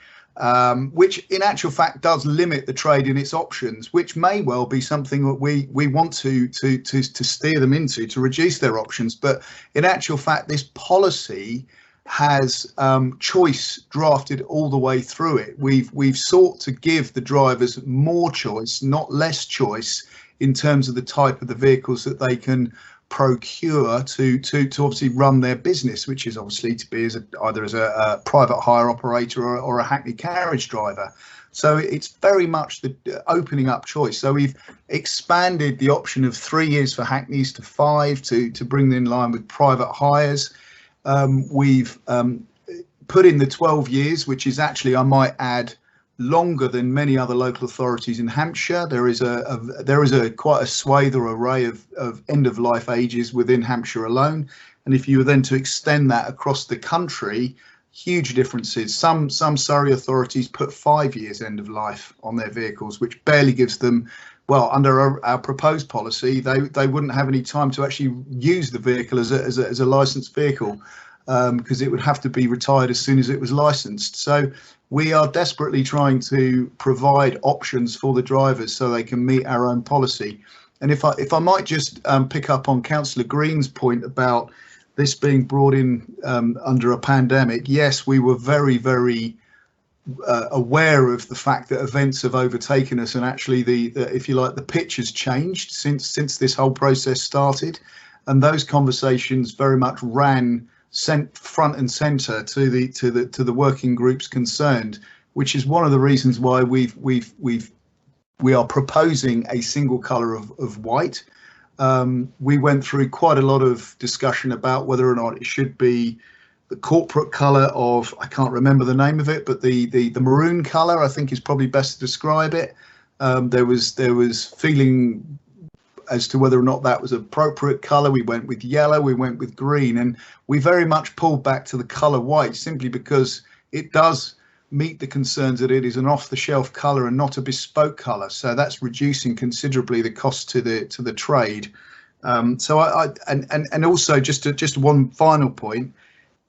which in actual fact does limit the trade in its options, which may well be something that we want to steer them into, to reduce their options. But in actual fact, this policy has choice drafted all the way through it. We've sought to give the drivers more choice, not less choice, in terms of the type of the vehicles that they can procure to obviously run their business, which is obviously to be either as a private hire operator or a hackney carriage driver. So it's very much the opening up choice. So we've expanded the option of 3 years for hackneys to 5 to bring them in line with private hires. We've put in the 12 years, which is actually, I might add, longer than many other local authorities in Hampshire. There is quite a swathe or array of end of life ages within Hampshire alone, and if you were then to extend that across the country, huge differences. Some Surrey authorities put 5 years end of life on their vehicles, which barely gives them, well, under our proposed policy, they wouldn't have any time to actually use the vehicle as a licensed vehicle, because it would have to be retired as soon as it was licensed. So we are desperately trying to provide options for the drivers so they can meet our own policy. And if I might just pick up on Councillor Green's point about this being brought in under a pandemic, yes, we were very, very aware of the fact that events have overtaken us, and actually the if you like, the pitch has changed since this whole process started, and those conversations very much ran front and centre to the working groups concerned, which is one of the reasons why we are proposing a single colour of white. We went through quite a lot of discussion about whether or not it should be the corporate colour of, I can't remember the name of it, but the maroon colour, I think, is probably best to describe it. There was feeling as to whether or not that was appropriate colour. We went with yellow, we went with green, and we very much pulled back to the colour white, simply because it does meet the concerns that it is an off-the-shelf colour and not a bespoke colour. So that's reducing considerably the cost to the trade. So and also just one final point.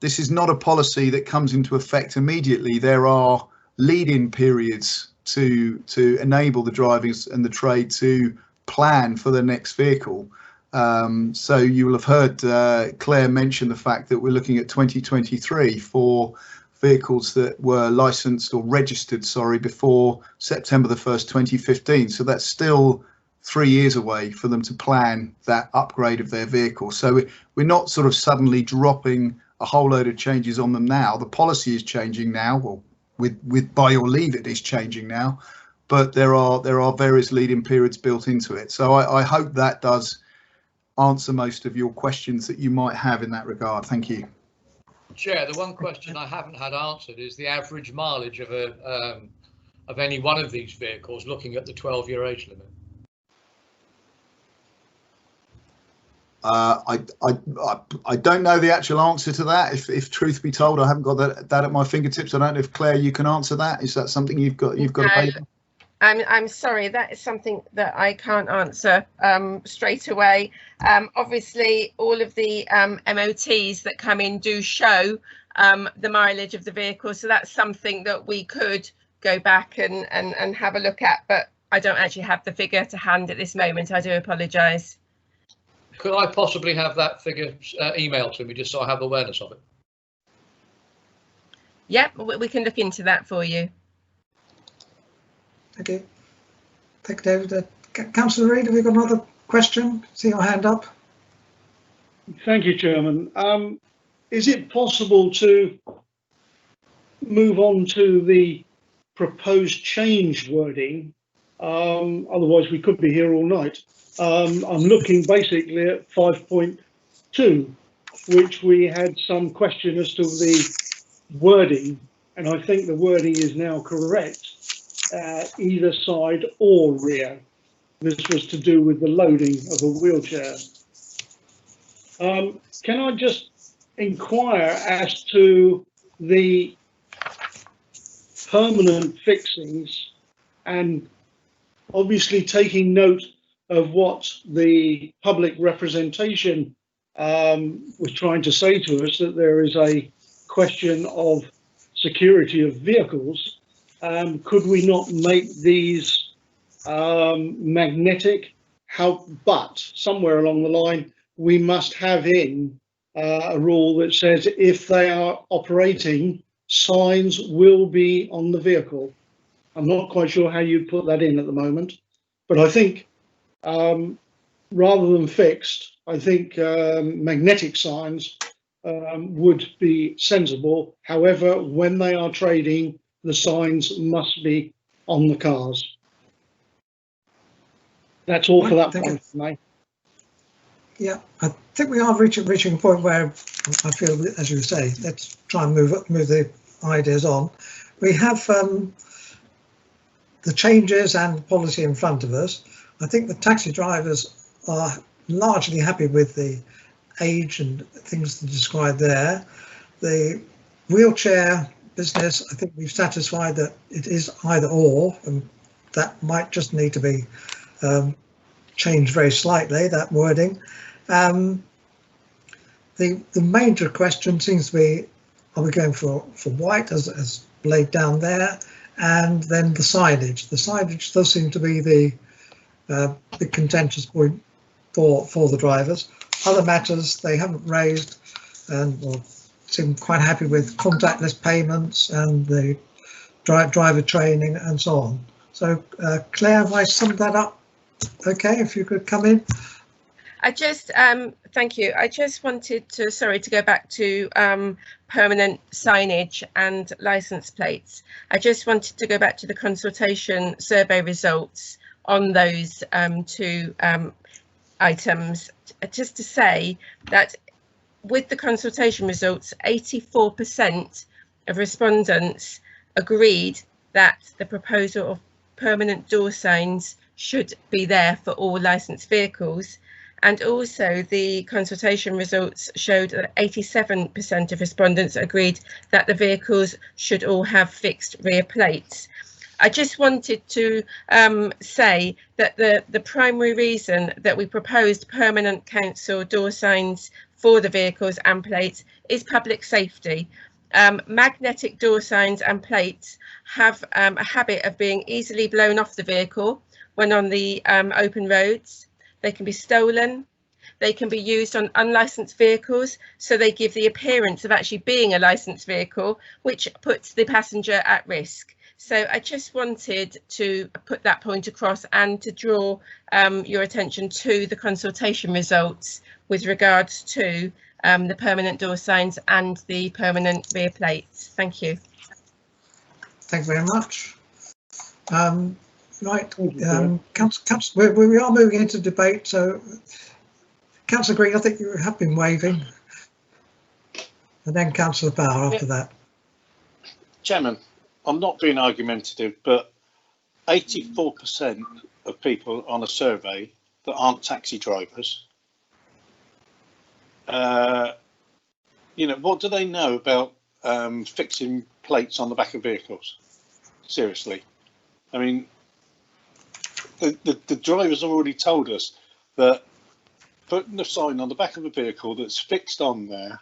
This is not a policy that comes into effect immediately. There are lead-in periods to enable the drivers and the trade to plan for the next vehicle. So you will have heard Claire mention the fact that we're looking at 2023 for vehicles that were licensed or registered, sorry, before September the 1st, 2015. So that's still 3 years away for them to plan that upgrade of their vehicle. So we're not sort of suddenly dropping a whole load of changes on them now. The policy is changing now, well, with by your leave, it is changing now, but there are various lead-in periods built into it. So I hope that does answer most of your questions that you might have in that regard. Thank you. Chair, the one question I haven't had answered is the average mileage of any one of these vehicles, looking at the 12-year age limit. I don't know the actual answer to that. If truth be told, I haven't got that at my fingertips. I don't know if Claire, you can answer that. Is that something you've got available? I'm sorry, that is something that I can't answer straight away. Obviously, all of the MOTs that come in do show the mileage of the vehicle, so that's something that we could go back and have a look at, but I don't actually have the figure to hand at this moment. I do apologise. Could I possibly have that figure emailed to me, just so I have awareness of it? Yep, we can look into that for you. Okay, thank you, David. Councillor Reid, have you got another question? See your hand up. Thank you, Chairman. Is it possible to move on to the proposed change wording? Otherwise, we could be here all night. I'm looking basically at 5.2, which we had some question as to the wording and I think the wording is now correct, either side or rear. This was to do with the loading of a wheelchair. Can I just inquire as to the permanent fixings, and obviously taking note of what the public representation was trying to say to us, that there is a question of security of vehicles. Could we not make these magnetic? But somewhere along the line, we must have in a rule that says if they are operating, signs will be on the vehicle. I'm not quite sure how you'd put that in at the moment, but I think rather than fixed, I think magnetic signs would be sensible. However, when they are trading, the signs must be on the cars. That's all for that point for me. Yeah, I think we are reaching a point where I feel, as you say, let's try and move the ideas on. We have the changes and policy in front of us. I think the taxi drivers are largely happy with the age and things described there. The wheelchair business, I think we've satisfied that it is either or, and that might just need to be changed very slightly, that wording. The major question seems to be, are we going for white as laid down there, and then the signage. The signage does seem to be the big contentious point for the drivers. Other matters they haven't raised, and seem quite happy with contactless payments and the driver training and so on. So Claire, have I summed that up okay? If you could come in. I just thank you. I just wanted to to go back to permanent signage and license plates. I just wanted to go back to the consultation survey results on those two items, just to say that with the consultation results, 84% of respondents agreed that the proposal of permanent door signs should be there for all licensed vehicles. And also the consultation results showed that 87% of respondents agreed that the vehicles should all have fixed rear plates. I just wanted to say that the primary reason that we proposed permanent council door signs for the vehicles and plates is public safety. Magnetic door signs and plates have a habit of being easily blown off the vehicle when on the open roads. They can be stolen, they can be used on unlicensed vehicles, so they give the appearance of actually being a licensed vehicle, which puts the passenger at risk. So I just wanted to put that point across and to draw your attention to the consultation results with regards to the permanent door signs and the permanent rear plates. Thank you. Thank you very much. Right, Councillor, we are moving into debate, so Councillor Green, I think you have been waving, and then Councillor Power after that. Chairman, I'm not being argumentative, but 84% of people on a survey that aren't taxi drivers, you know, what do they know about fixing plates on the back of vehicles? Seriously, I mean, the drivers already told us that putting a sign on the back of a vehicle that's fixed on there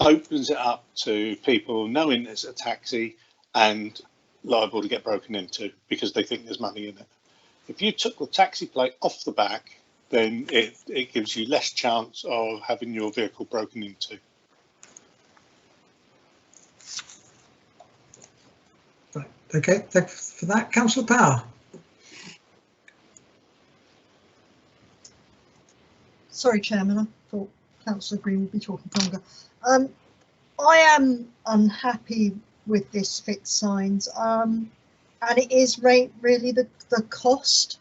opens it up to people knowing it's a taxi and liable to get broken into because they think there's money in it. If you took the taxi plate off the back, then it gives you less chance of having your vehicle broken into. Right. Okay, thanks for that. Councillor Power. Sorry, Chairman, I thought Councillor Green would be talking longer. I am unhappy with this fixed signs, and it is really the cost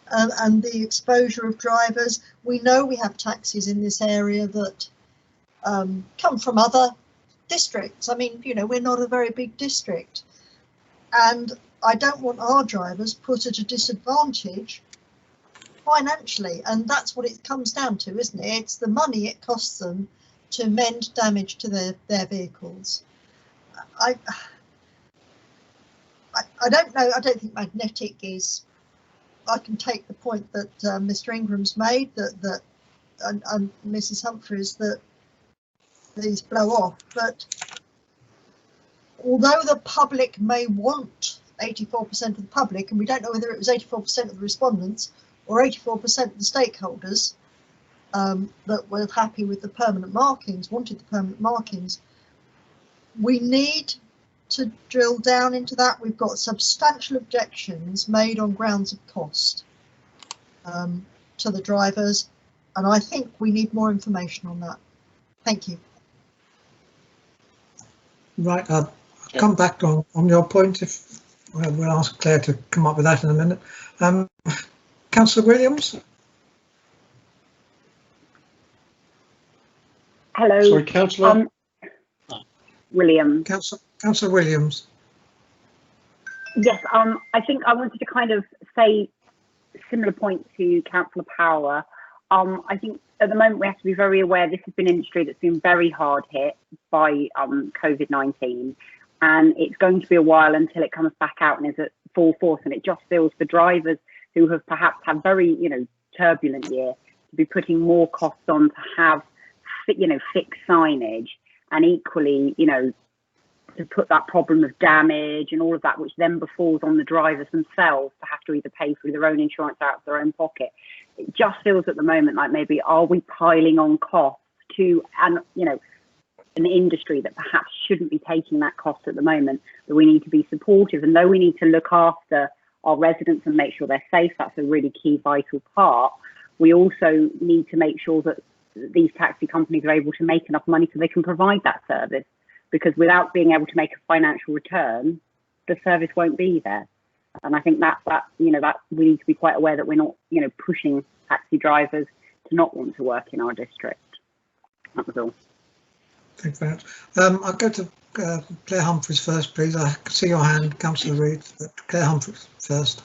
and the exposure of drivers. We know we have taxis in this area that come from other districts. I mean, you know, we're not a very big district, and I don't want our drivers put at a disadvantage financially, and that's what it comes down to, isn't it? It's the money it costs them to mend damage to their vehicles. I don't know. I don't think magnetic is. I can take the point that Mr. Ingram's made, that and Mrs. Humphreys, that these blow off. But although the public may want 84% of the public, and we don't know whether it was 84% of the respondents or 84% of the stakeholders that were happy with the permanent markings, wanted the permanent markings, we need to drill down into that. We've got substantial objections made on grounds of cost to the drivers, and I think we need more information on that. Thank you. Right, I'll come back on your point. If we'll ask Claire to come up with that in a minute. Councillor Williams. Hello. Sorry, Councillor. William. Councillor Williams. Yes, I think I wanted to kind of say similar point to Councillor Power. I think at the moment we have to be very aware this has been an industry that's been very hard hit by COVID-19, and it's going to be a while until it comes back out and is at full force. And it just feels for drivers who have perhaps had very, you know, turbulent year to be putting more costs on to have, you know, fixed signage, and equally, you know, to put that problem of damage and all of that, which then befalls on the drivers themselves to have to either pay through their own insurance out of their own pocket. It just feels at the moment like maybe are we piling on costs to, and you know, an industry that perhaps shouldn't be taking that cost at the moment, that we need to be supportive. And though we need to look after our residents and make sure they're safe, that's a really key vital part, we also need to make sure that these taxi companies are able to make enough money so they can provide that service, because without being able to make a financial return, the service won't be there. And I think that you know, that we need to be quite aware that we're not, you know, pushing taxi drivers to not want to work in our district. That was all. Thanks very much. I'll go to Claire Humphreys first, please. I can see your hand, Councillor Reid, but Claire Humphreys first.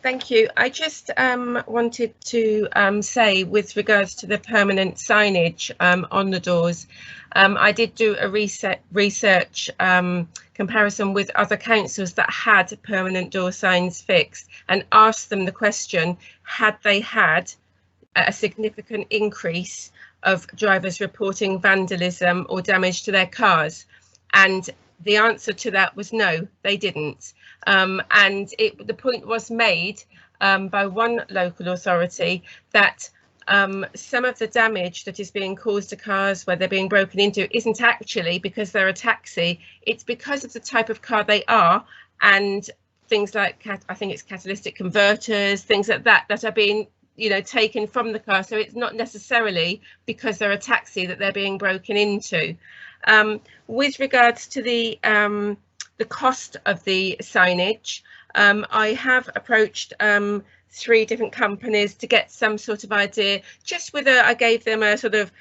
Thank you. I just wanted to say, with regards to the permanent signage on the doors, I did do a research comparison with other councils that had permanent door signs fixed and asked them the question, had they had a significant increase of drivers reporting vandalism or damage to their cars? And the answer to that was no, they didn't. And the point was made by one local authority that some of the damage that is being caused to cars where they're being broken into isn't actually because they're a taxi, it's because of the type of car they are, and things like, I think it's catalytic converters, things like that, that are being, you know, taken from the car. So it's not necessarily because they're a taxi that they're being broken into. With regards to the cost of the signage, I have approached 3 different companies to get some sort of idea, just with I gave them a sort of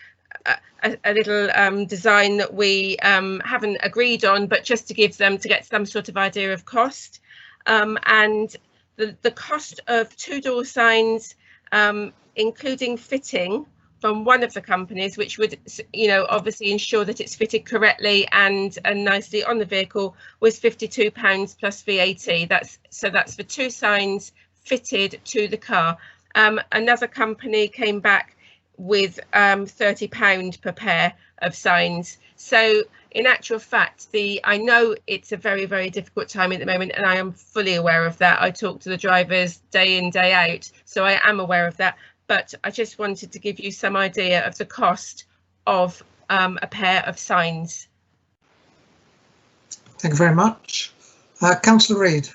a little design that we haven't agreed on, but just to give them, to get some sort of idea of cost. And the cost of 2 door signs, including fitting from one of the companies, which would, you know, obviously ensure that it's fitted correctly and nicely on the vehicle, was £52 plus VAT. That's for 2 signs fitted to the car. Another company came back with £30 per pair of signs. So in actual fact, I know it's a very, very difficult time at the moment, and I am fully aware of that. I talk to the drivers day in, day out, so I am aware of that. But I just wanted to give you some idea of the cost of a pair of signs. Thank you very much. Councillor Reid.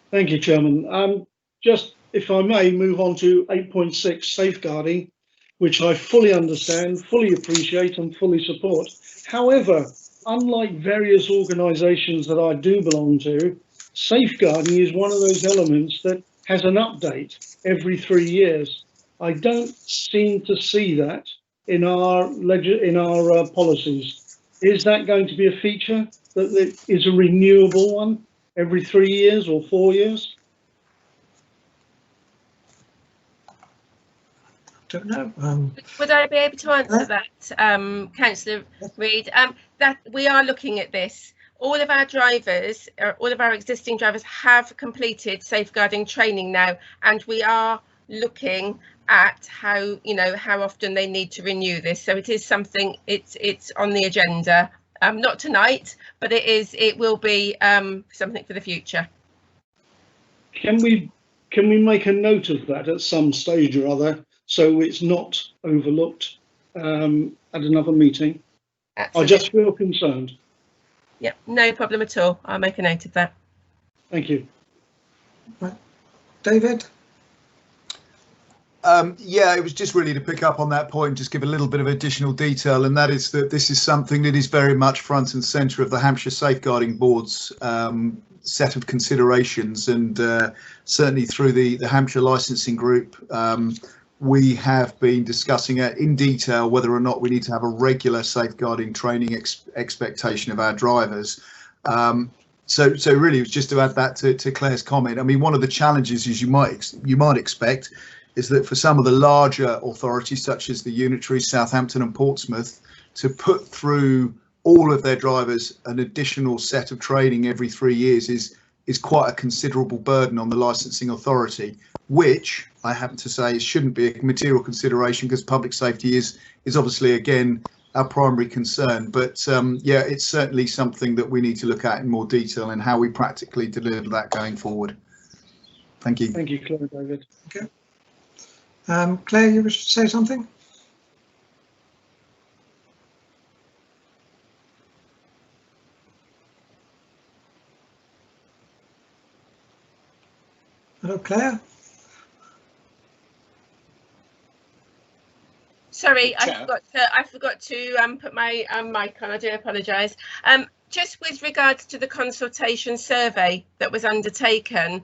Thank you, Chairman. Just, if I may, move on to 8.6 safeguarding, which I fully understand, fully appreciate and fully support. However, unlike various organisations that I do belong to, safeguarding is one of those elements that has an update every 3 years. I don't seem to see that in our policies. Is that going to be a feature that is a renewable one every 3 years or 4 years? Don't know. Would I be able to answer that, Councillor Reid? That we are looking at this. All of our drivers, all of our existing drivers have completed safeguarding training now, and we are looking at how, how often they need to renew this. So it is something, it's on the agenda. Not tonight, but it will be something for the future. Can we make a note of that at some stage or other, so it's not overlooked at another meeting? Absolutely. I just feel concerned. Yep, no problem at all. I'll make a note of that. Thank you. Right. David? Yeah, it was just really to pick up on that point, just give a little bit of additional detail, and that is that this is something that is very much front and centre of the Hampshire Safeguarding Board's set of considerations, and certainly through the Hampshire Licensing Group, we have been discussing it in detail whether or not we need to have a regular safeguarding training expectation of our drivers. So really, it was just to add that to Claire's comment. I mean, one of the challenges, as you might expect, is that for some of the larger authorities, such as the Unitary, Southampton and Portsmouth, to put through all of their drivers an additional set of training every 3 years is quite a considerable burden on the licensing authority, which I happen to say shouldn't be a material consideration, because public safety is obviously, again, our primary concern. But yeah, it's certainly something that we need to look at in more detail and how we practically deliver that going forward. Thank you. Thank you, Claire and David. Okay. Claire, you wish to say something? Hello, Claire. Sorry, I forgot to put my mic on. I do apologise. Just with regards to the consultation survey that was undertaken,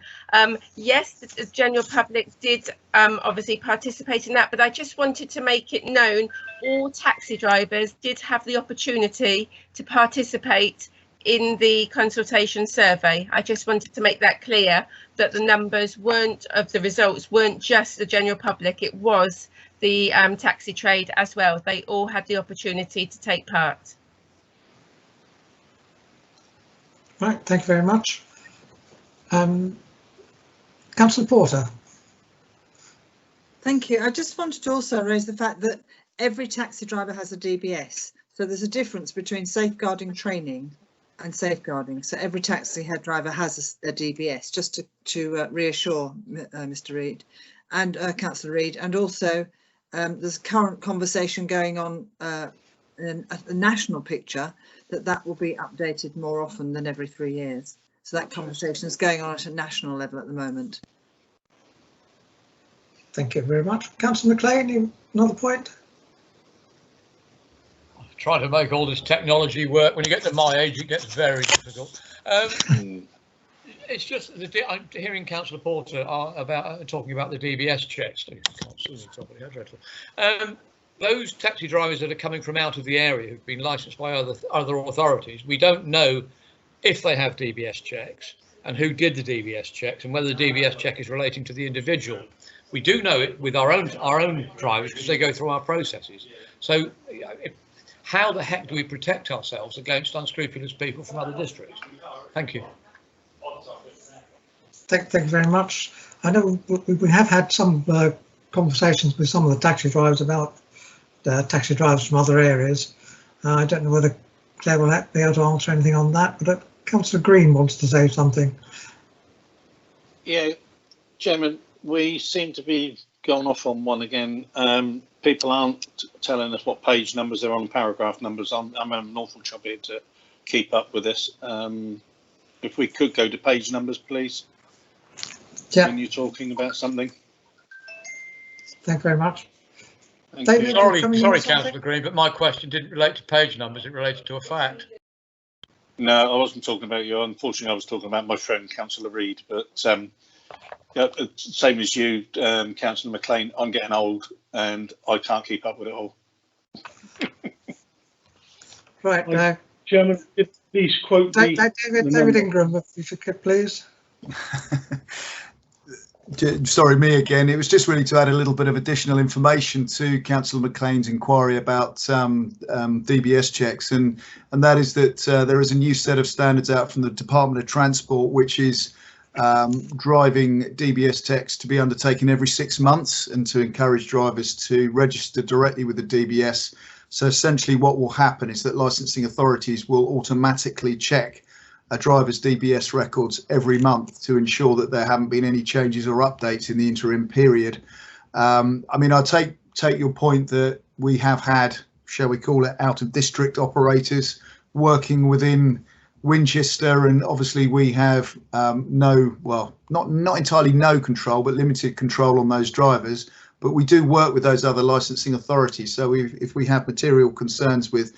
yes, the general public did obviously participate in that, but I just wanted to make it known all taxi drivers did have the opportunity to participate in the consultation survey. I just wanted to make that clear, that the numbers of the results weren't just the general public, it was the taxi trade as well. They all had the opportunity to take part. Right, thank you very much. Councillor Porter. Thank you. I just wanted to also raise the fact that every taxi driver has a DBS. So there's a difference between safeguarding training and safeguarding. So every taxi head driver has a DBS, just to reassure Mr. Reid and Councillor Reid. And also there's current conversation going on in a national picture that will be updated more often than every 3 years. So that conversation is going on at a national level at the moment. Thank you very much. Councillor McLean, another point? Trying to make all this technology work. When you get to my age, it gets very difficult. It's just I'm hearing Councillor Porter talking about the DBS checks. Those taxi drivers that are coming from out of the area who've been licensed by other authorities, we don't know if they have DBS checks and who did the DBS checks and whether the DBS check is relating to the individual. We do know it with our own drivers because they go through our processes. So how the heck do we protect ourselves against unscrupulous people from other districts? Thank you. Thank you very much. I know we have had some conversations with some of the taxi drivers about taxi drivers from other areas. I don't know whether Claire will be able to answer anything on that, but Councillor Green wants to say something. Yeah, Chairman, we seem to be going off on one again. People aren't telling us what page numbers they're on, paragraph numbers. I'm having an awful job here to keep up with this. If we could go to page numbers, please. Yeah. When you're talking about something. Thank you very much. David, sorry, Councillor Green, but my question didn't relate to page numbers. It related to a fact. No, I wasn't talking about you. Unfortunately, I was talking about my friend, Councillor Reid. But same as you, Councillor McLean, I'm getting old and I can't keep up with it all. Right. Chairman, please quote David Ingram, if you could please. Sorry, me again. It was just really to add a little bit of additional information to Councillor McLean's inquiry about DBS checks, and that is that there is a new set of standards out from the Department of Transport, which is driving DBS checks to be undertaken every 6 months and to encourage drivers to register directly with the DBS. So essentially what will happen is that licensing authorities will automatically check a driver's DBS records every month to ensure that there haven't been any changes or updates in the interim period. I mean, I take your point that we have had, shall we call it, out of district operators working within Winchester, and obviously we have not entirely no control, but limited control on those drivers. But we do work with those other licensing authorities. So if we have material concerns with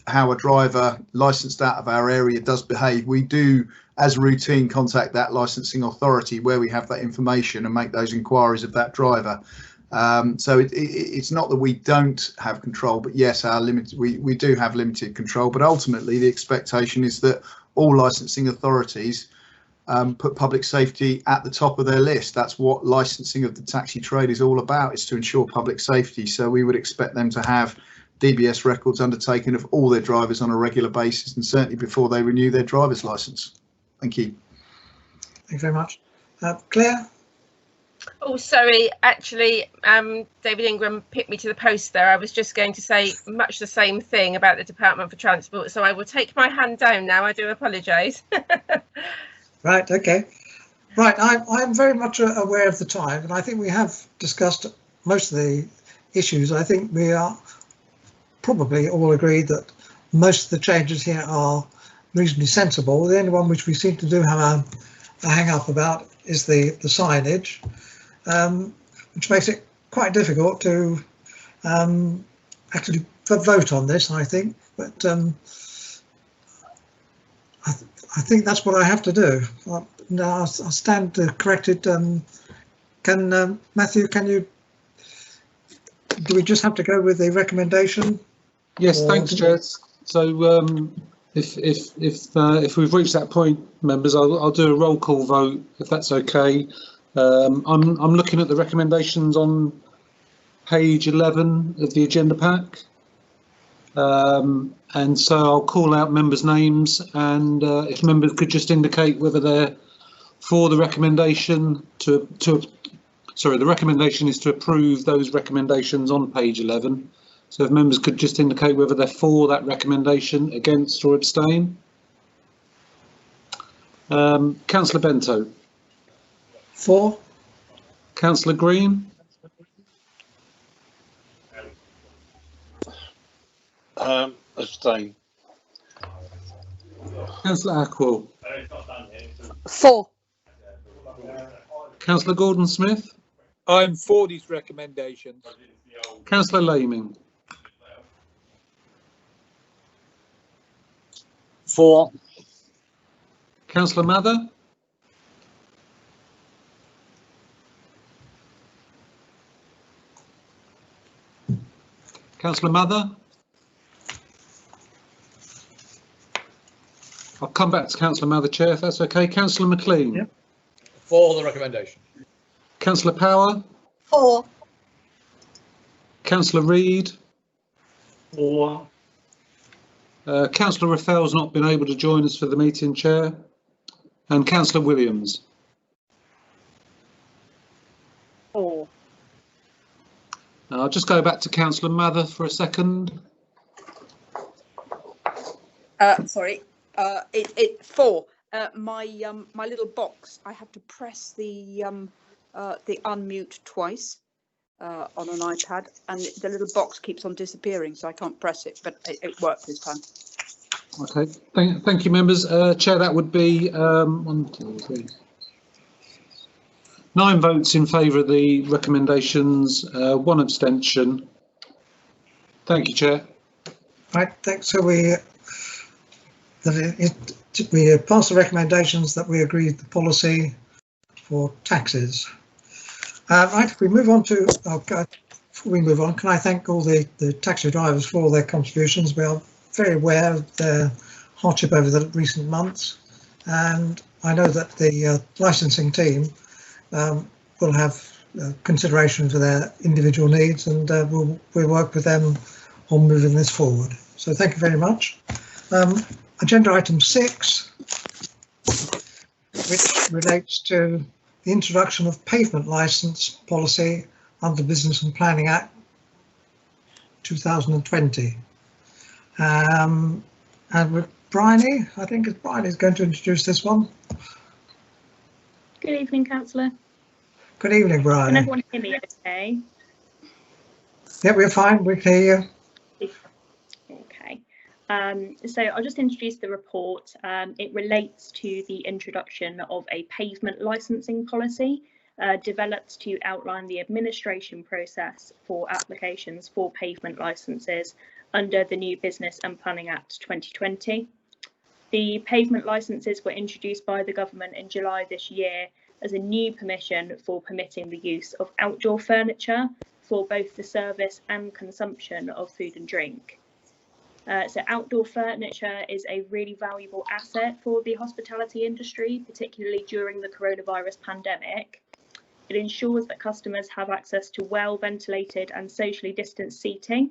how a driver licensed out of our area does behave, we do, as routine, contact that licensing authority where we have that information and make those inquiries of that driver. So it's not that we don't have control, but yes, we do have limited control. But ultimately, the expectation is that all licensing authorities put public safety at the top of their list. That's what licensing of the taxi trade is all about, is to ensure public safety. So we would expect them to have DBS records undertaken of all their drivers on a regular basis, and certainly before they renew their driver's licence. Thank you. Thank you very much. Claire? Oh, sorry, actually, David Ingram picked me to the post there. I was just going to say much the same thing about the Department for Transport, so I will take my hand down now. I do apologise. Right, okay. Right, I'm very much aware of the time, and I think we have discussed most of the issues. I think we are probably all agreed that most of the changes here are reasonably sensible. The only one which we seem to do have a hang up about is the signage, which makes it quite difficult to actually vote on this, I think. But I think that's what I have to do. Now I'll stand corrected. Can Matthew, do we just have to go with the recommendation? Yes, thanks, Chair. So if we've reached that point, members, I'll do a roll call vote if that's okay. I'm looking at the recommendations on page 11 of the agenda pack, and so I'll call out members' names, and if members could just indicate whether they're for the recommendation the recommendation is to approve those recommendations on page 11. So if members could just indicate whether they're for that recommendation, against, or abstain. Councillor Bento. For. Councillor Green. Abstain. Councillor Ackwell. For. Councillor Gordon-Smith. I'm for these recommendations. Councillor Laming. For. Councillor Mather. Councillor Mather. I'll come back to Councillor Mather, Chair, if that's okay. Councillor McLean. Yep. For the recommendation. Councillor Power. For. Councillor Reid. For. Councillor Raphael's not been able to join us for the meeting, Chair. And Councillor Williams. For. I'll just go back to Councillor Mather for a second. Sorry. For. My little box. I have to press the unmute twice on an iPad, and the little box keeps on disappearing, so I can't press it. But it worked this time. Okay. Thank you, members. Chair, that would be 1, 2, 3. 9 votes in favour of the recommendations, 1 abstention. Thank you, Chair. Right. Thanks. So we pass the recommendations that we agreed the policy for taxes. Right, if we move on to before we move on, can I thank all the taxi drivers for all their contributions. We are very aware of their hardship over the recent months, and I know that the licensing team will have consideration for their individual needs, and we'll work with them on moving this forward. So thank you very much. Agenda item 6, which relates to the introduction of pavement licence policy under Business and Planning Act 2020. And with Bryony, I think it's Bryony's going to introduce this one. Good evening, Councillor. Good evening, Bryony. Can everyone hear me okay? Yeah, we're fine. We can hear you. Okay. So I'll just introduce the report. It relates to the introduction of a pavement licensing policy developed to outline the administration process for applications for pavement licenses under the new Business and Planning Act 2020. The pavement licenses were introduced by the government in July this year as a new permission for permitting the use of outdoor furniture for both the service and consumption of food and drink. So outdoor furniture is a really valuable asset for the hospitality industry, particularly during the coronavirus pandemic. It ensures that customers have access to well ventilated and socially distanced seating.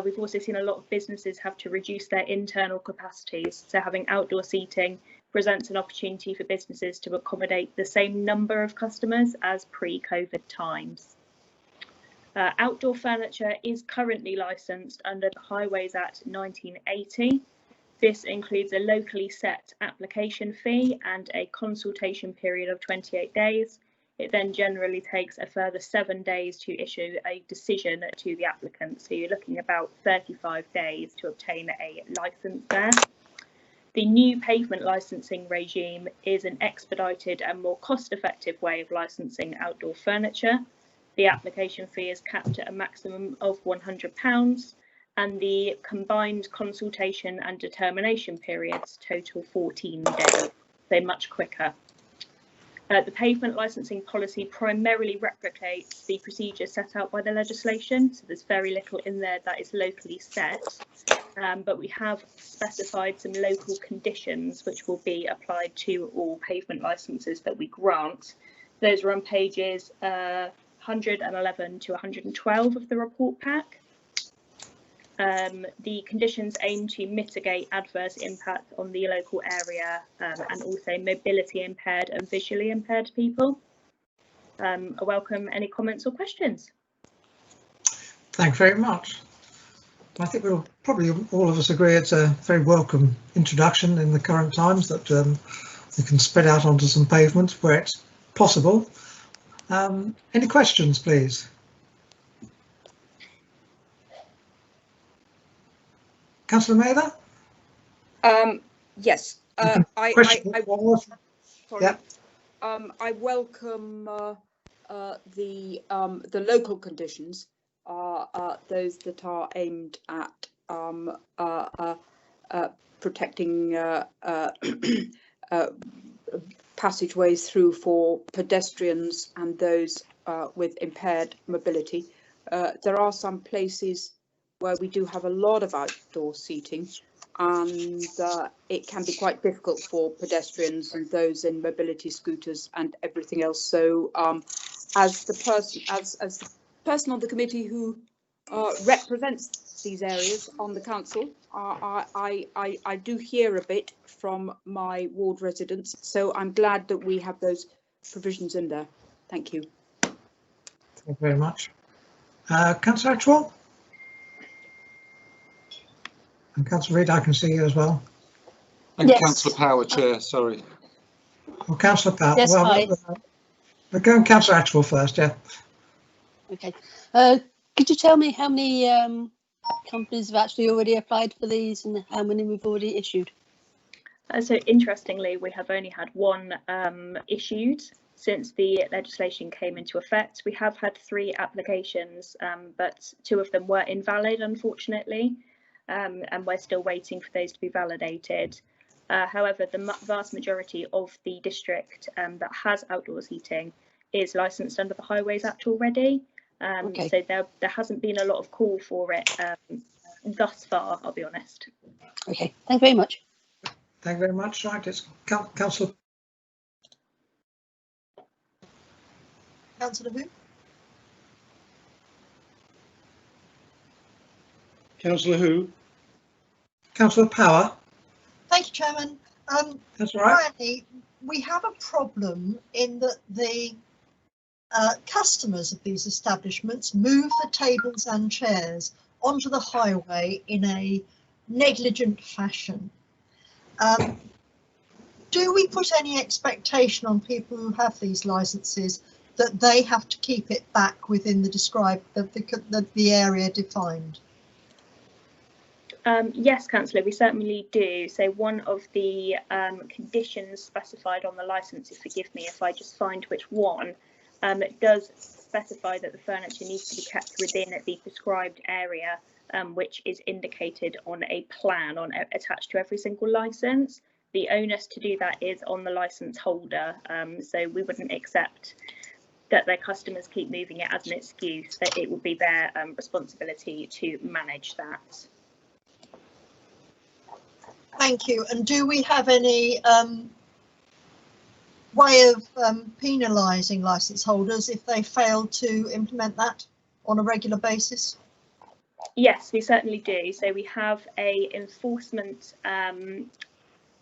We've also seen a lot of businesses have to reduce their internal capacities, so having outdoor seating presents an opportunity for businesses to accommodate the same number of customers as pre-COVID times. Outdoor furniture is currently licensed under the Highways Act 1980. This includes a locally set application fee and a consultation period of 28 days. It then generally takes a further 7 days to issue a decision to the applicant. So you're looking about 35 days to obtain a licence there. The new pavement licensing regime is an expedited and more cost-effective way of licensing outdoor furniture. The application fee is capped at a maximum of £100, and the combined consultation and determination periods total 14 days, so much quicker. The pavement licensing policy primarily replicates the procedures set out by the legislation, so there's very little in there that is locally set, but we have specified some local conditions which will be applied to all pavement licenses that we grant. Those are on pages 111 to 112 of the report pack. The conditions aim to mitigate adverse impact on the local area and also mobility impaired and visually impaired people. I welcome any comments or questions. Thank you very much. I think we'll probably all of us agree it's a very welcome introduction in the current times that we can spread out onto some pavements where it's possible. Any questions, please? Councillor Mather? Yes, I welcome the local conditions, those that are aimed at protecting passageways through for pedestrians and those with impaired mobility. There are some places where we do have a lot of outdoor seating, and it can be quite difficult for pedestrians and those in mobility scooters and everything else. So as the person on the committee who represents these areas on the council, I do hear a bit from my ward residents, so I'm glad that we have those provisions in there. Thank you. Thank you very much. Councillor Atwell? And Councillor Reid, I can see you as well. And Yes. Councillor Power, Chair, sorry. Well, Councillor Power. Yes, well, hi. We're going Councillor Atwell first, yeah. Okay. Could you tell me how many companies have actually already applied for these and how many we've already issued? So interestingly, we have only had one issued since the legislation came into effect. We have had 3 applications, but 2 of them were invalid, unfortunately, and we're still waiting for those to be validated. However, the vast majority of the district that has outdoor seating is licensed under the Highways Act already. So there hasn't been a lot of call for it thus far, I'll be honest. Okay, thank you very much. Thank you very much. Right, it's Councillor. Councillor who? Councillor who? Councillor Power. Thank you, Chairman. That's all right. Apparently, we have a problem in that the customers of these establishments move the tables and chairs onto the highway in a negligent fashion. Do we put any expectation on people who have these licences that they have to keep it back within the area defined? Yes, Councillor, we certainly do. So one of the conditions specified on the licence, if forgive me if I just find which one, it does specify that the furniture needs to be kept within the prescribed area, which is indicated on a plan attached to every single licence. The onus to do that is on the licence holder, so we wouldn't accept that their customers keep moving it as an excuse, that it would be their responsibility to manage that. Thank you. And do we have any way of penalising licence holders if they fail to implement that on a regular basis? Yes, we certainly do. So we have a enforcement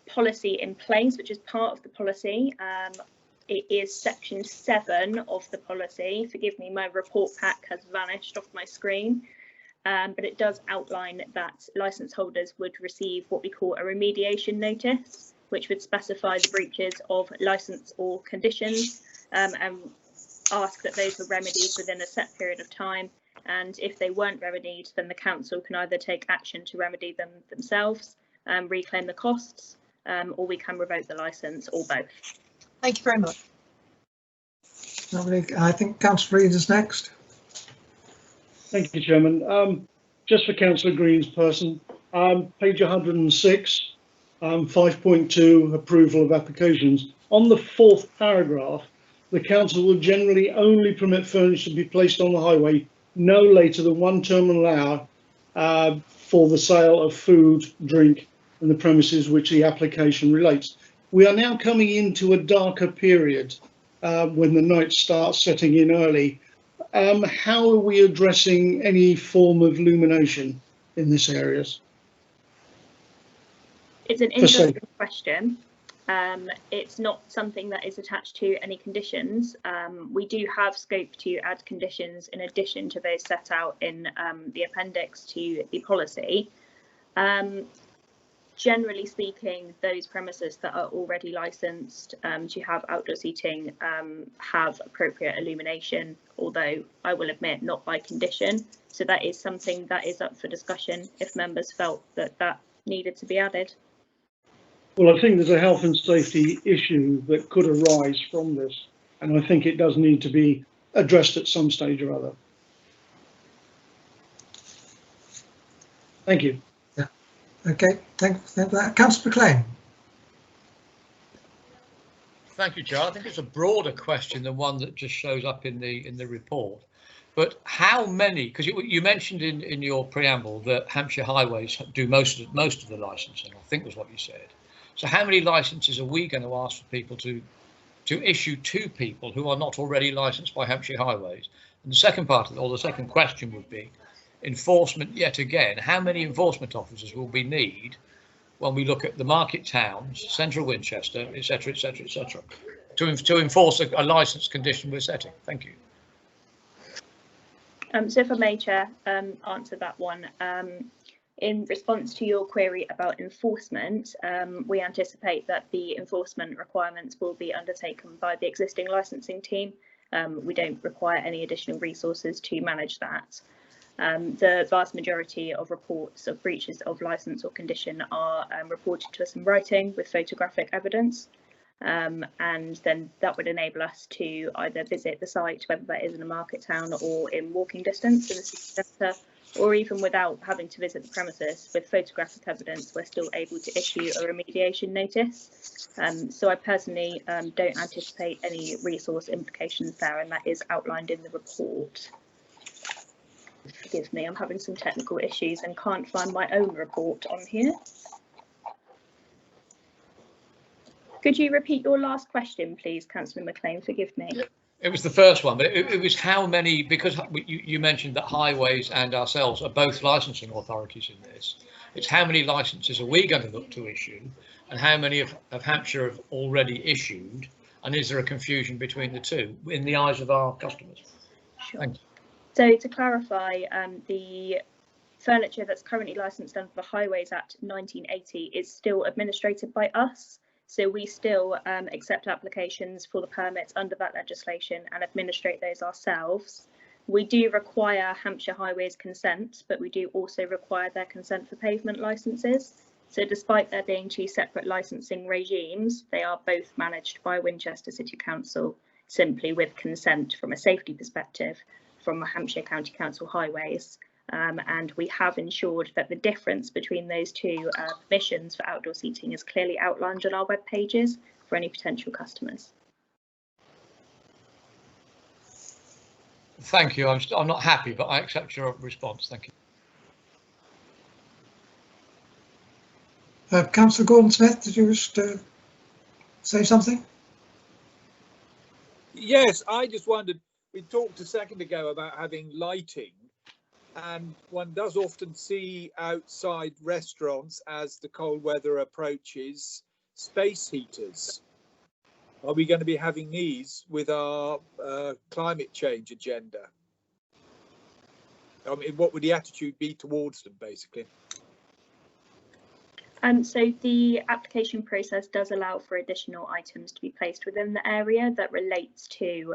policy in place, which is part of the policy. It is section 7 of the policy. Forgive me, my report pack has vanished off my screen. But it does outline that licence holders would receive what we call a remediation notice, which would specify the breaches of licence or conditions and ask that those were remedied within a set period of time. And if they weren't remedied, then the council can either take action to remedy them themselves, reclaim the costs, or we can revoke the licence, or both. Thank you very much. I think Councillor Reid is next. Thank you, Chairman. Just for Councillor Green's person, page 106, 5.2, approval of applications. On the 4th paragraph, the council will generally only permit furniture to be placed on the highway no later than 1 terminal hour for the sale of food, drink, and the premises which the application relates. We are now coming into a darker period when the night starts setting in early. How are we addressing any form of illumination in this area? It's an interesting question. It's not something that is attached to any conditions. We do have scope to add conditions in addition to those set out in the appendix to the policy. Generally speaking, those premises that are already licensed to have outdoor seating have appropriate illumination, although I will admit not by condition. So that is something that is up for discussion if members felt that that needed to be added. Well, I think there's a health and safety issue that could arise from this, and I think it does need to be addressed at some stage or other. Thank you. Okay, thank you for that. Councillor McLean. Thank you, Chair. I think it's a broader question than one that just shows up in the report. But how many? Because you mentioned in your preamble that Hampshire Highways do most of the licensing, I think was what you said. So how many licences are we going to ask for people to issue to people who are not already licensed by Hampshire Highways? And the second part of it, or the second question would be, enforcement yet again. How many enforcement officers will we need when we look at the market towns, central Winchester, etc., etc., etc., to enforce a licence condition we're setting? Thank you. So if I may, Chair, answer that one. In response to your query about enforcement, we anticipate that the enforcement requirements will be undertaken by the existing licensing team. We don't require any additional resources to manage that. The vast majority of reports of breaches of licence or condition are reported to us in writing with photographic evidence, and then that would enable us to either visit the site, whether that is in a market town or in walking distance in the city centre, or even without having to visit the premises. With photographic evidence, we're still able to issue a remediation notice. So I personally don't anticipate any resource implications there, and that is outlined in the report. Forgive me, I'm having some technical issues and can't find my own report on here. Could you repeat your last question, please, Councillor McLean? Forgive me. It was the first one, but it was how many, because you mentioned that highways and ourselves are both licensing authorities in this. It's how many licenses are we going to look to issue, and how many of Hampshire have already issued, and is there a confusion between the two in the eyes of our customers? Sure. Thank you. So to clarify, the furniture that's currently licensed under the Highways Act 1980 is still administrated by us. So we still accept applications for the permits under that legislation and administrate those ourselves. We do require Hampshire Highways consent, but we do also require their consent for pavement licenses. So despite there being two separate licensing regimes, they are both managed by Winchester City Council, simply with consent from a safety perspective from Hampshire County Council Highways. And we have ensured that the difference between those two permissions for outdoor seating is clearly outlined on our web pages for any potential customers. Thank you. I'm not happy, but I accept your response. Thank you. Councillor Gordon-Smith, did you wish to say something? Yes, I just wondered, we talked a second ago about having lighting, and one does often see outside restaurants as the cold weather approaches space heaters. Are we going to be having these with our climate change agenda? I mean, what would the attitude be towards them, basically? So the application process does allow for additional items to be placed within the area that relates to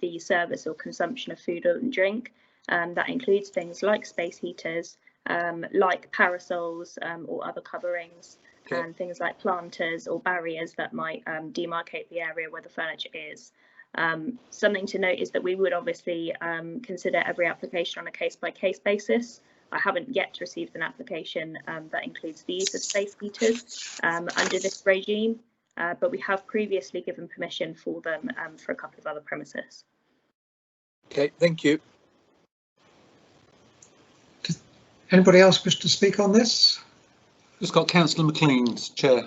the service or consumption of food and drink. That includes things like space heaters, like parasols or other coverings, okay, and things like planters or barriers that might demarcate the area where the furniture is. Something to note is that we would obviously consider every application on a case-by-case basis. I haven't yet received an application that includes the use of space heaters under this regime, but we have previously given permission for them for a couple of other premises. Okay, thank you. Anybody else wish to speak on this? Just got Councillor McLean's chair.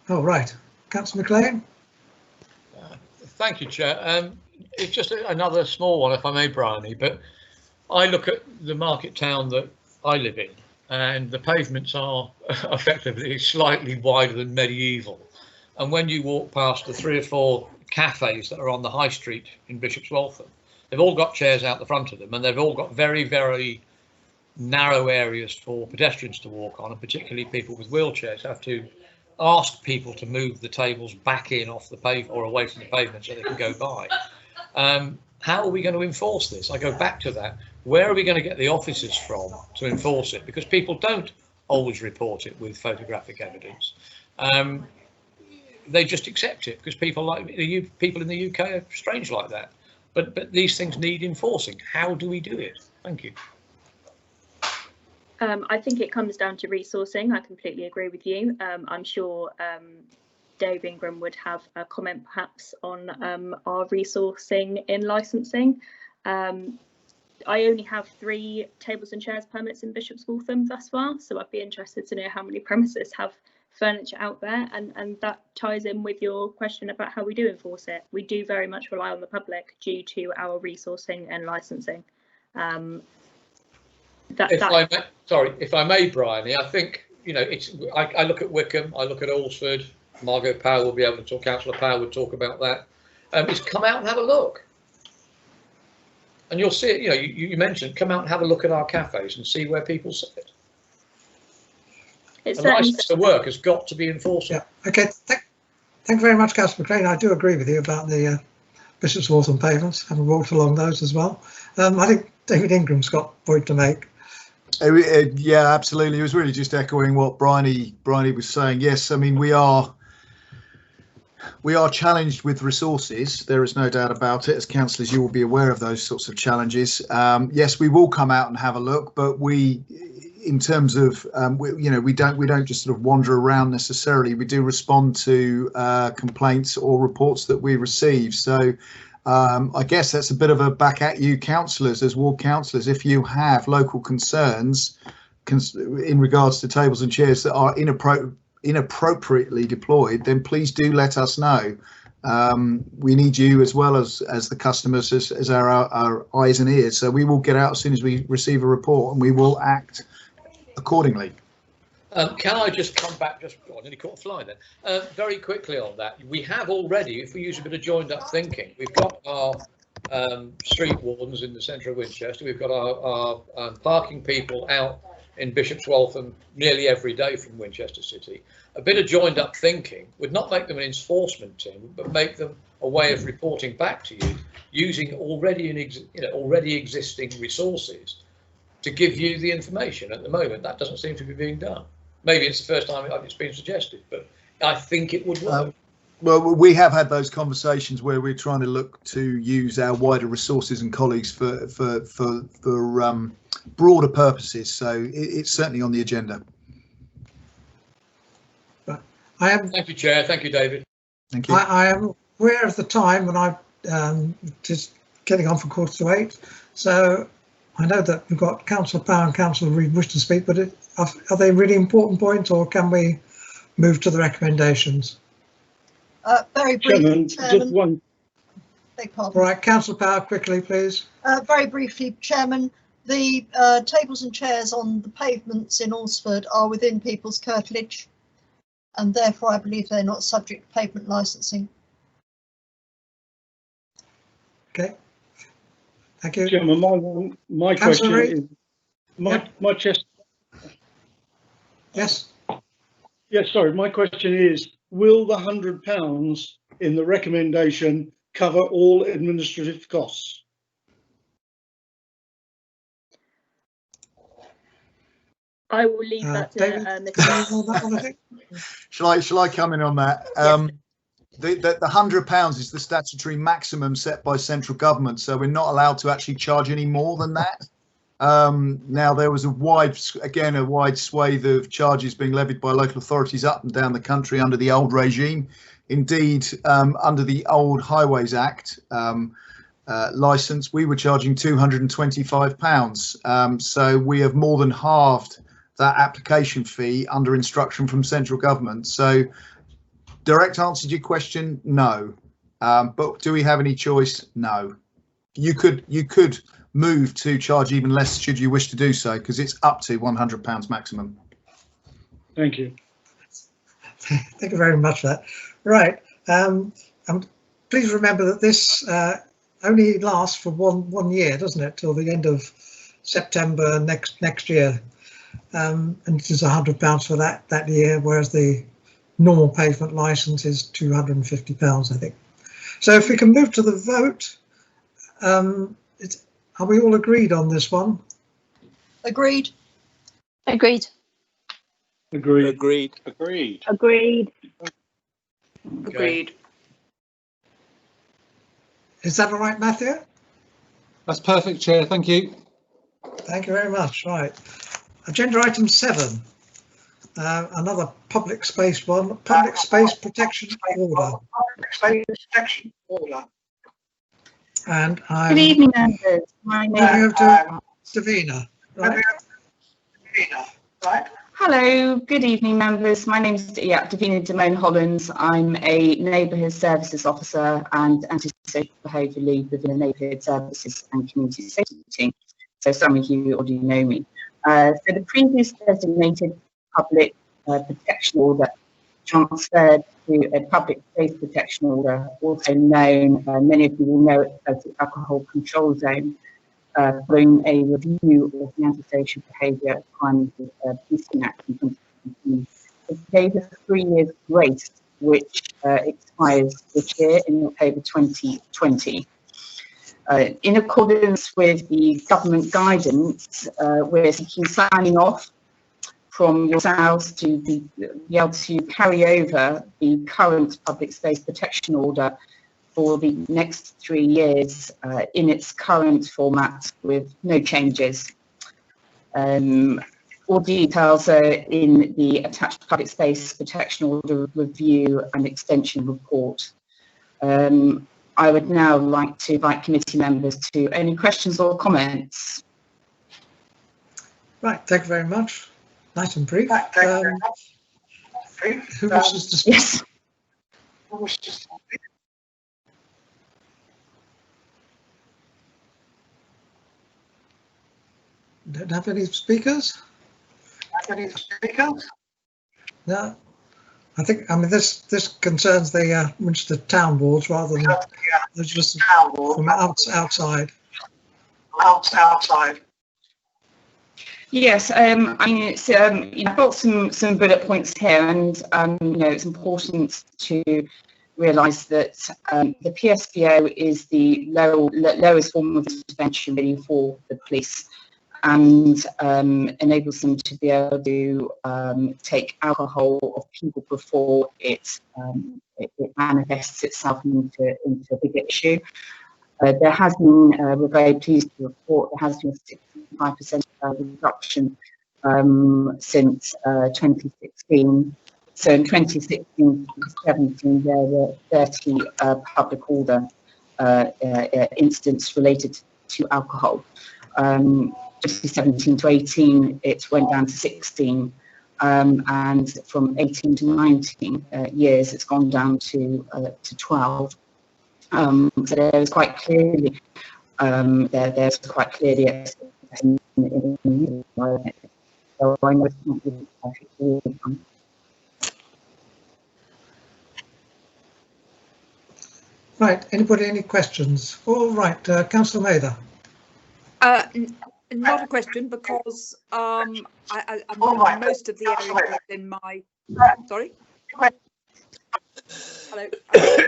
Oh, right. Councillor McLean. Thank you, Chair. It's just another small one, if I may, Bryony, but I look at the market town that I live in, and the pavements are effectively slightly wider than medieval. And when you walk past the 3 or 4 cafes that are on the high street in Bishop's Waltham, they've all got chairs out the front of them, and they've all got very, very narrow areas for pedestrians to walk on, and particularly people with wheelchairs have to ask people to move the tables back in off the pavement or away from the pavement so they can go by. How are we going to enforce this? I go back to that. Where are we going to get the officers from to enforce it? Because people don't always report it with photographic evidence. They just accept it because people in the UK are strange like that. But these things need enforcing. How do we do it? Thank you. I think it comes down to resourcing. I completely agree with you. I'm sure Dave Ingram would have a comment perhaps on our resourcing in licensing. I only have 3 tables and chairs permits in Bishop's Waltham thus far, so I'd be interested to know how many premises have furniture out there, and that ties in with your question about how we do enforce it. We do very much rely on the public due to our resourcing and licensing. If I may, Bryony, I think, you know, I look at Wickham, I look at Alresford, Margot Power will be able to talk, Councillor Power would talk about that. Is come out and have a look. And you'll see it, you know, you mentioned, come out and have a look at our cafes and see where people sit. A licence to work has got to be enforced. Yeah. Okay. Thank you very much, Councillor McLean. I do agree with you about the Bishop's Waltham pavements, having walked along those as well. I think David Ingram's got a point to make. Yeah, absolutely. It was really just echoing what Bryony was saying. Yes, I mean, we are challenged with resources. There is no doubt about it. As councillors, you will be aware of those sorts of challenges. Yes, we will come out and have a look, but in terms of we don't just sort of wander around necessarily. We do respond to complaints or reports that we receive. So I guess that's a bit of a back at you, councillors, as ward councillors. If you have local concerns in regards to tables and chairs that are inappropriately deployed, then please do let us know. We need you as well as the customers as our eyes and ears. So we will get out as soon as we receive a report, and we will act accordingly. Can I just come back? I nearly caught a fly then. Very quickly on that, we have already, if we use a bit of joined up thinking, we've got our street wardens in the centre of Winchester. We've got our parking people out in Bishop's Waltham nearly every day from Winchester City. A bit of joined up thinking would not make them an enforcement team, but make them a way of reporting back to you using already existing resources to give you the information. At the moment, that doesn't seem to be being done. Maybe it's the first time it's been suggested, but I think it would work. Well, we have had those conversations where we're trying to look to use our wider resources and colleagues for broader purposes. So it's certainly on the agenda. Thank you, Chair. Thank you, David. Thank you. I am aware of the time when I'm just getting on for 7:45. So I know that we've got Councillor Power and Councillor Reid wish to speak, but are they really important points, or can we move to the recommendations? Very briefly, Chairman. Just one. Beg pardon. Right, Councillor Power, quickly, please. Very briefly, Chairman. The tables and chairs on the pavements in Alresford are within people's curtilage, and therefore I believe they're not subject to pavement licensing. Okay. Thank you. Chairman, my question is, my chest. Yes. Yes, sorry. My question is, will the £100 in the recommendation cover all administrative costs? I will leave that to Mr. Shall I come in on that? The £100 is the statutory maximum set by central government, so we're not allowed to actually charge any more than that. Now, there was a wide swathe of charges being levied by local authorities up and down the country under the old regime. Indeed, under the old Highways Act licence, we were charging £225. So we have more than halved that application fee under instruction from central government. So direct answer to your question, no. But do we have any choice? No. You could move to charge even less should you wish to do so, because it's up to £100 maximum. Thank you. Thank you very much for that. Right. Please remember that this only lasts for one year, doesn't it? Till the end of September next year. And it is £100 for that year, whereas the normal pavement licence is £250, I think. So if we can move to the vote, are we all agreed on this one? Agreed. Agreed. Agreed. Agreed. Agreed. Agreed. Agreed. Is that all right, Matthew? That's perfect, Chair. Thank you. Thank you very much. Right. Agenda item 7. Another public space one. Public space protection order. And Good evening, members. My name is Davina. Right. Hello, good evening, members. My name is Davina Damone Hollins. I'm a Neighbourhood Services Officer and Anti-Social Behaviour Lead within the Neighbourhood Services and Community Safety team. So some of you already know me. So the previous designated public protection order transferred to a public space protection order, also known, many of you will know it as the alcohol control zone, following a review of the Anti-Social Behaviour Crime Policing Act in 2017. It gave us 3 years grace, which expires this year in October 2020. In accordance with the government guidance, we're seeking signing off from yourselves to be able to carry over the current public space protection order for the next 3 years in its current format with no changes. All details are in the attached public space protection order review and extension report. I would now like to invite committee members to any questions or comments. Right, thank you very much. Nice and brief. Who wishes to speak? Yes. Don't have any speakers? No. I think, I mean, this concerns the Winchester Town Boards rather than just from outside. Yes, I mean, it's, you know, I've got some bullet points here, and, you know, it's important to realise that the PSPO is the lowest form of intervention really for the police, and enables them to be able to take alcohol off people before it manifests itself into a big issue. There has been, we're very pleased to report, there has been a 65% reduction since 2016. So in 2016-17, there were 30 public order incidents related to alcohol. 2017 to 18, it went down to 16. And from 18 to 19 years, it's gone down to 12. So there's quite clearly there's quite clearly a so I know it's not really perfect. Right, anybody any questions? All right, Councillor Mather. Not a question, because I most of the areas in my sorry. Hello.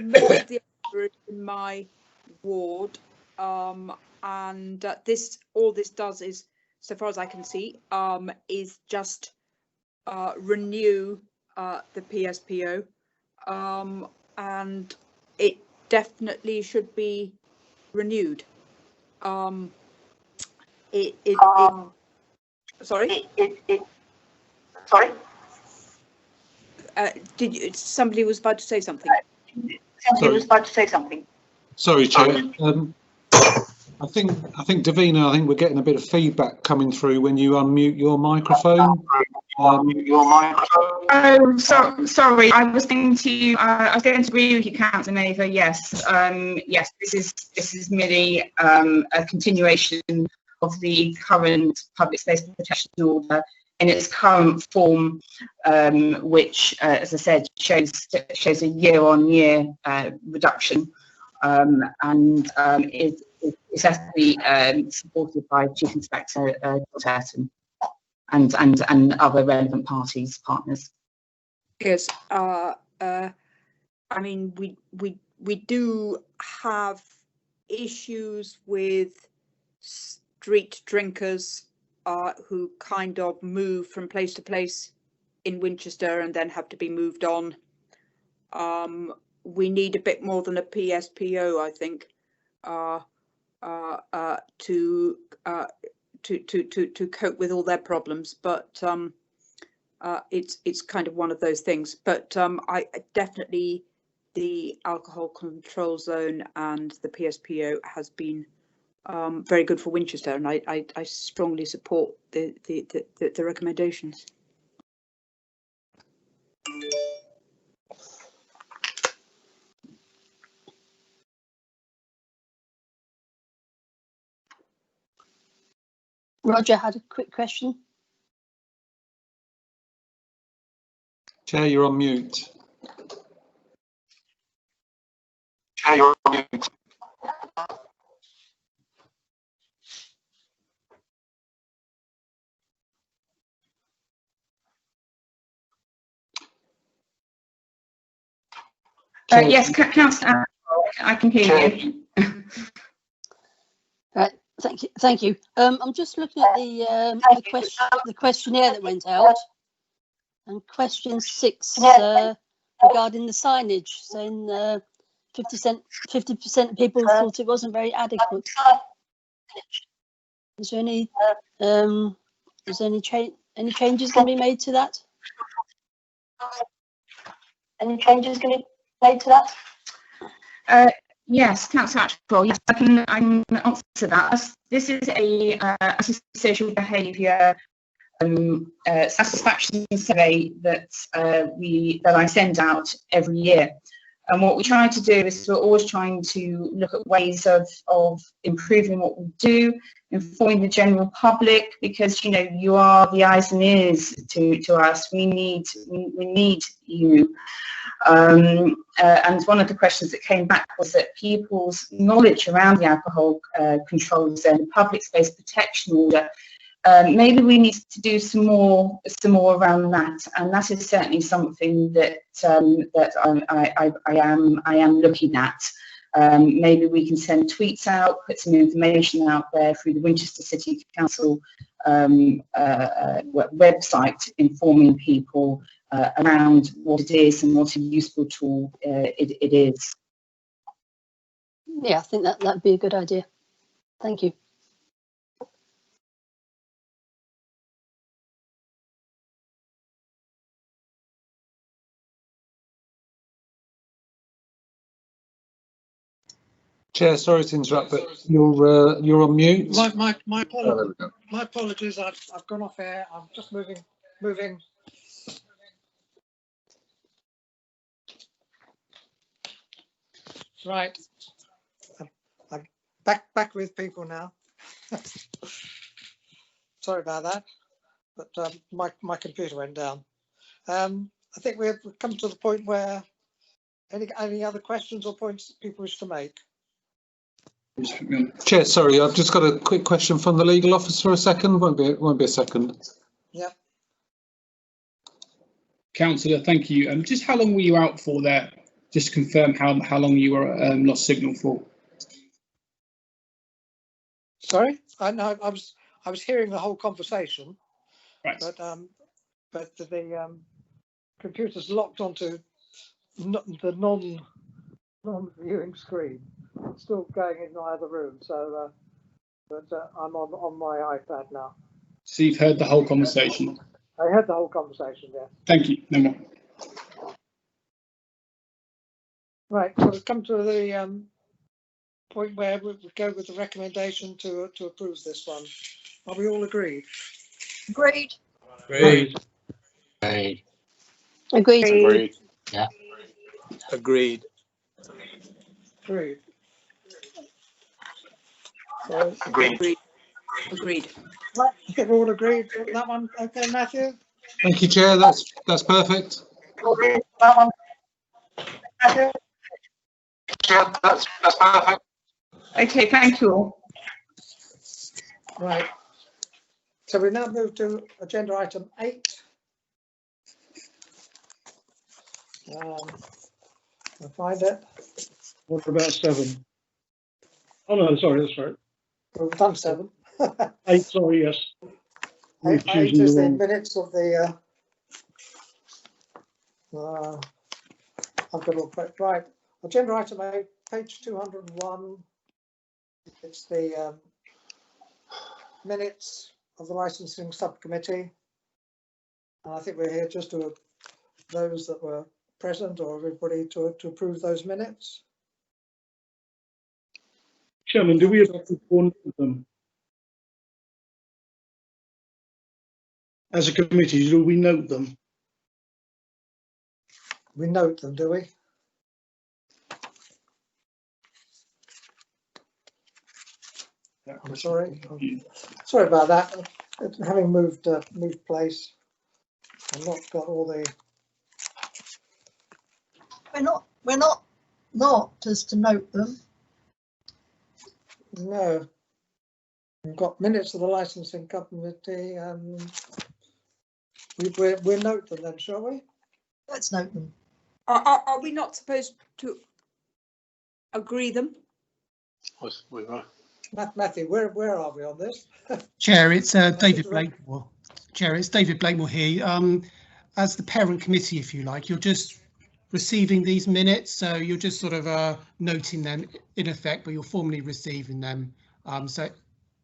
Most of the areas in my ward, and all this does is, so far as I can see, is just renew the PSPO, and it definitely should be renewed. Sorry. Somebody was about to say something. Sorry, Chair. I think Davina, I think we're getting a bit of feedback coming through when you unmute your microphone. Oh, sorry. I was going to agree with you, Councillor Mather. Yes, yes. This is merely a continuation of the current public space protection order in its current form, which, as I said, shows a year-on-year reduction, and is actually supported by Chief Inspector Burton and other relevant partners. Yes, I mean, we do have issues with street drinkers who kind of move from place to place in Winchester and then have to be moved on. We need a bit more than a PSPO, I think, to cope with all their problems. But it's kind of one of those things. But I definitely, the alcohol control zone and the PSPO has been very good for Winchester, and I strongly support the recommendations. Roger had a quick question. Chair, you're on mute. Chair, you're on mute. Yes, Councillor, I can hear you. Right, thank you. I'm just looking at the questionnaire that went out, and question 6 regarding the signage, saying 50% of people thought it wasn't very adequate. Is there any changes going to be made to that? Any changes going to be made to that? Yes, Councillor Atchell. Yes, I can answer that. This is a social behaviour satisfaction survey that I send out every year. And what we try to do is we're always trying to look at ways of improving what we do, informing the general public, because you are the eyes and ears to us. We need you. And one of the questions that came back was that people's knowledge around the alcohol controls and the public space protection order. Maybe we need to do some more around that, and that is certainly something that I am looking at. Maybe we can send tweets out, put some information out there through the Winchester City Council website, informing people around what it is and what a useful tool it is. Yeah, I think that'd be a good idea. Thank you. Chair, sorry to interrupt, but you're on mute. My apologies. I've gone off air. I'm just moving. Right. I'm back with people now. Sorry about that, but my computer went down. I think we've come to the point where any other questions or points that people wish to make? Chair, sorry, I've just got a quick question from the legal officer. A second, won't be a second. Yeah. Councillor, thank you. Just how long were you out for there? Just to confirm how long you were lost signal for. Sorry, I was hearing the whole conversation, right. But the computer's locked onto the non-viewing screen. It's still going in my other room, so but I'm on my iPad now. So you've heard the whole conversation? I heard the whole conversation, yeah. Thank you. No more. Right, so we've come to the point where we go with the recommendation to approve this one. Are we all agreed? Agreed. Agreed. Agreed. Agreed. Agreed. Yeah. Agreed. Agreed. So, Agreed. Agreed. Right, I think we're all agreed with that one. Okay, Matthew? Thank you, Chair. That's perfect. That one. Matthew? Yeah, that's perfect. Okay, thank you all. Right. So we now move to agenda item 8. I'll find it. What about 7? Oh no, sorry, that's right. We've done 7. 8, sorry, yes. 8 is the minutes of the. I've got all right. Agenda item 8, page 201. It's the minutes of the licensing subcommittee. And I think we're here just to those that were present or everybody to approve those minutes. Chairman, do we approve one of them? As a committee, do we note them? We note them, do we? I'm sorry. Sorry about that. Having moved place, I've not got all the. We're not as to note them. No. We've got minutes of the licensing committee. We'll note them then, shall we? Let's note them. Are we not supposed to agree them? We were. Matthew, where are we on this? Chair, it's David Blakemore. Chair, it's David Blakemore here. As the parent committee, if you like, you're just receiving these minutes, so you're just sort of noting them in effect, but you're formally receiving them. So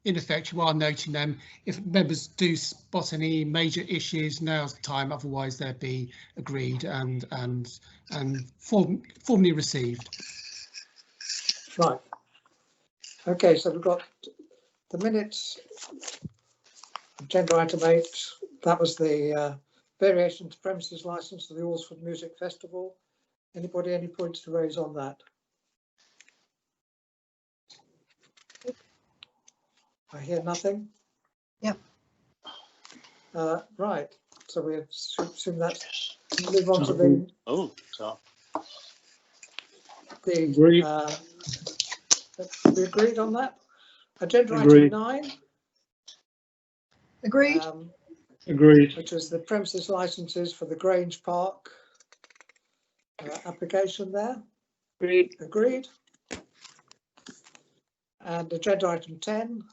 in effect, you are noting them. If members do spot any major issues, now's the time. Otherwise, they'll be agreed and formally received. Right. Okay, so we've got the minutes. Agenda item 8. That was the variation to premises license for the Alresford Music Festival. Anybody any points to raise on that? I hear nothing. Yep. Right. So we assume that. Move on to the. Oh, so. Agreed. We agreed on that. Agenda Agreed. item 9. Agreed. Agreed. Which is the premises licenses for the Grange Park application there. Agreed. Agreed. And agenda item 10,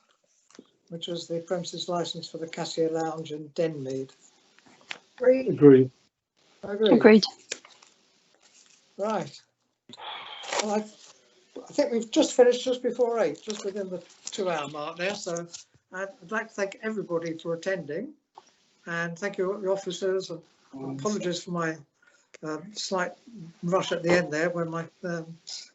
which was the premises license for the Cassia Lounge in Denmead. Agreed. Agreed. Agreed. Right. Well, I think we've just finished just before 8, just within the 2-hour mark there. So I'd like to thank everybody for attending, and thank you, the officers. And apologies for my slight rush at the end there when my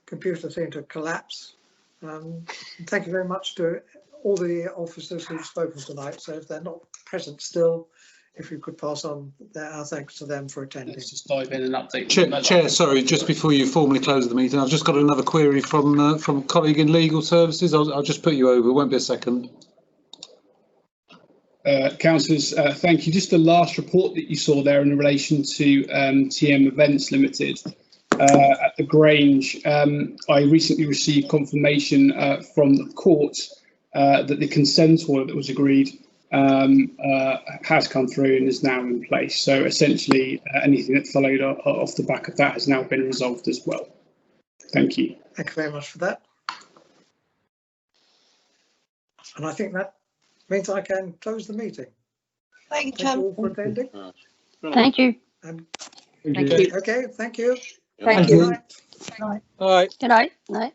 computer seemed to collapse. Thank you very much to all the officers who've spoken tonight. So if they're not present still, if you could pass on our thanks to them for attending. Let's just dive in and update. Chair, sorry, just before you formally close the meeting, I've just got another query from a colleague in legal services. I'll just put you over. It won't be a second. Councillors, thank you. Just the last report that you saw there in relation to TM Events Limited at the Grange. I recently received confirmation from the court that the consent order that was agreed has come through and is now in place. So essentially, anything that followed off the back of that has now been resolved as well. Thank you. Thank you very much for that. And I think that means I can close the meeting. Thank you, Thank you all for attending. Thank you. Thank you. Okay, thank you. Thank you. Good night. All right. Good night. Night.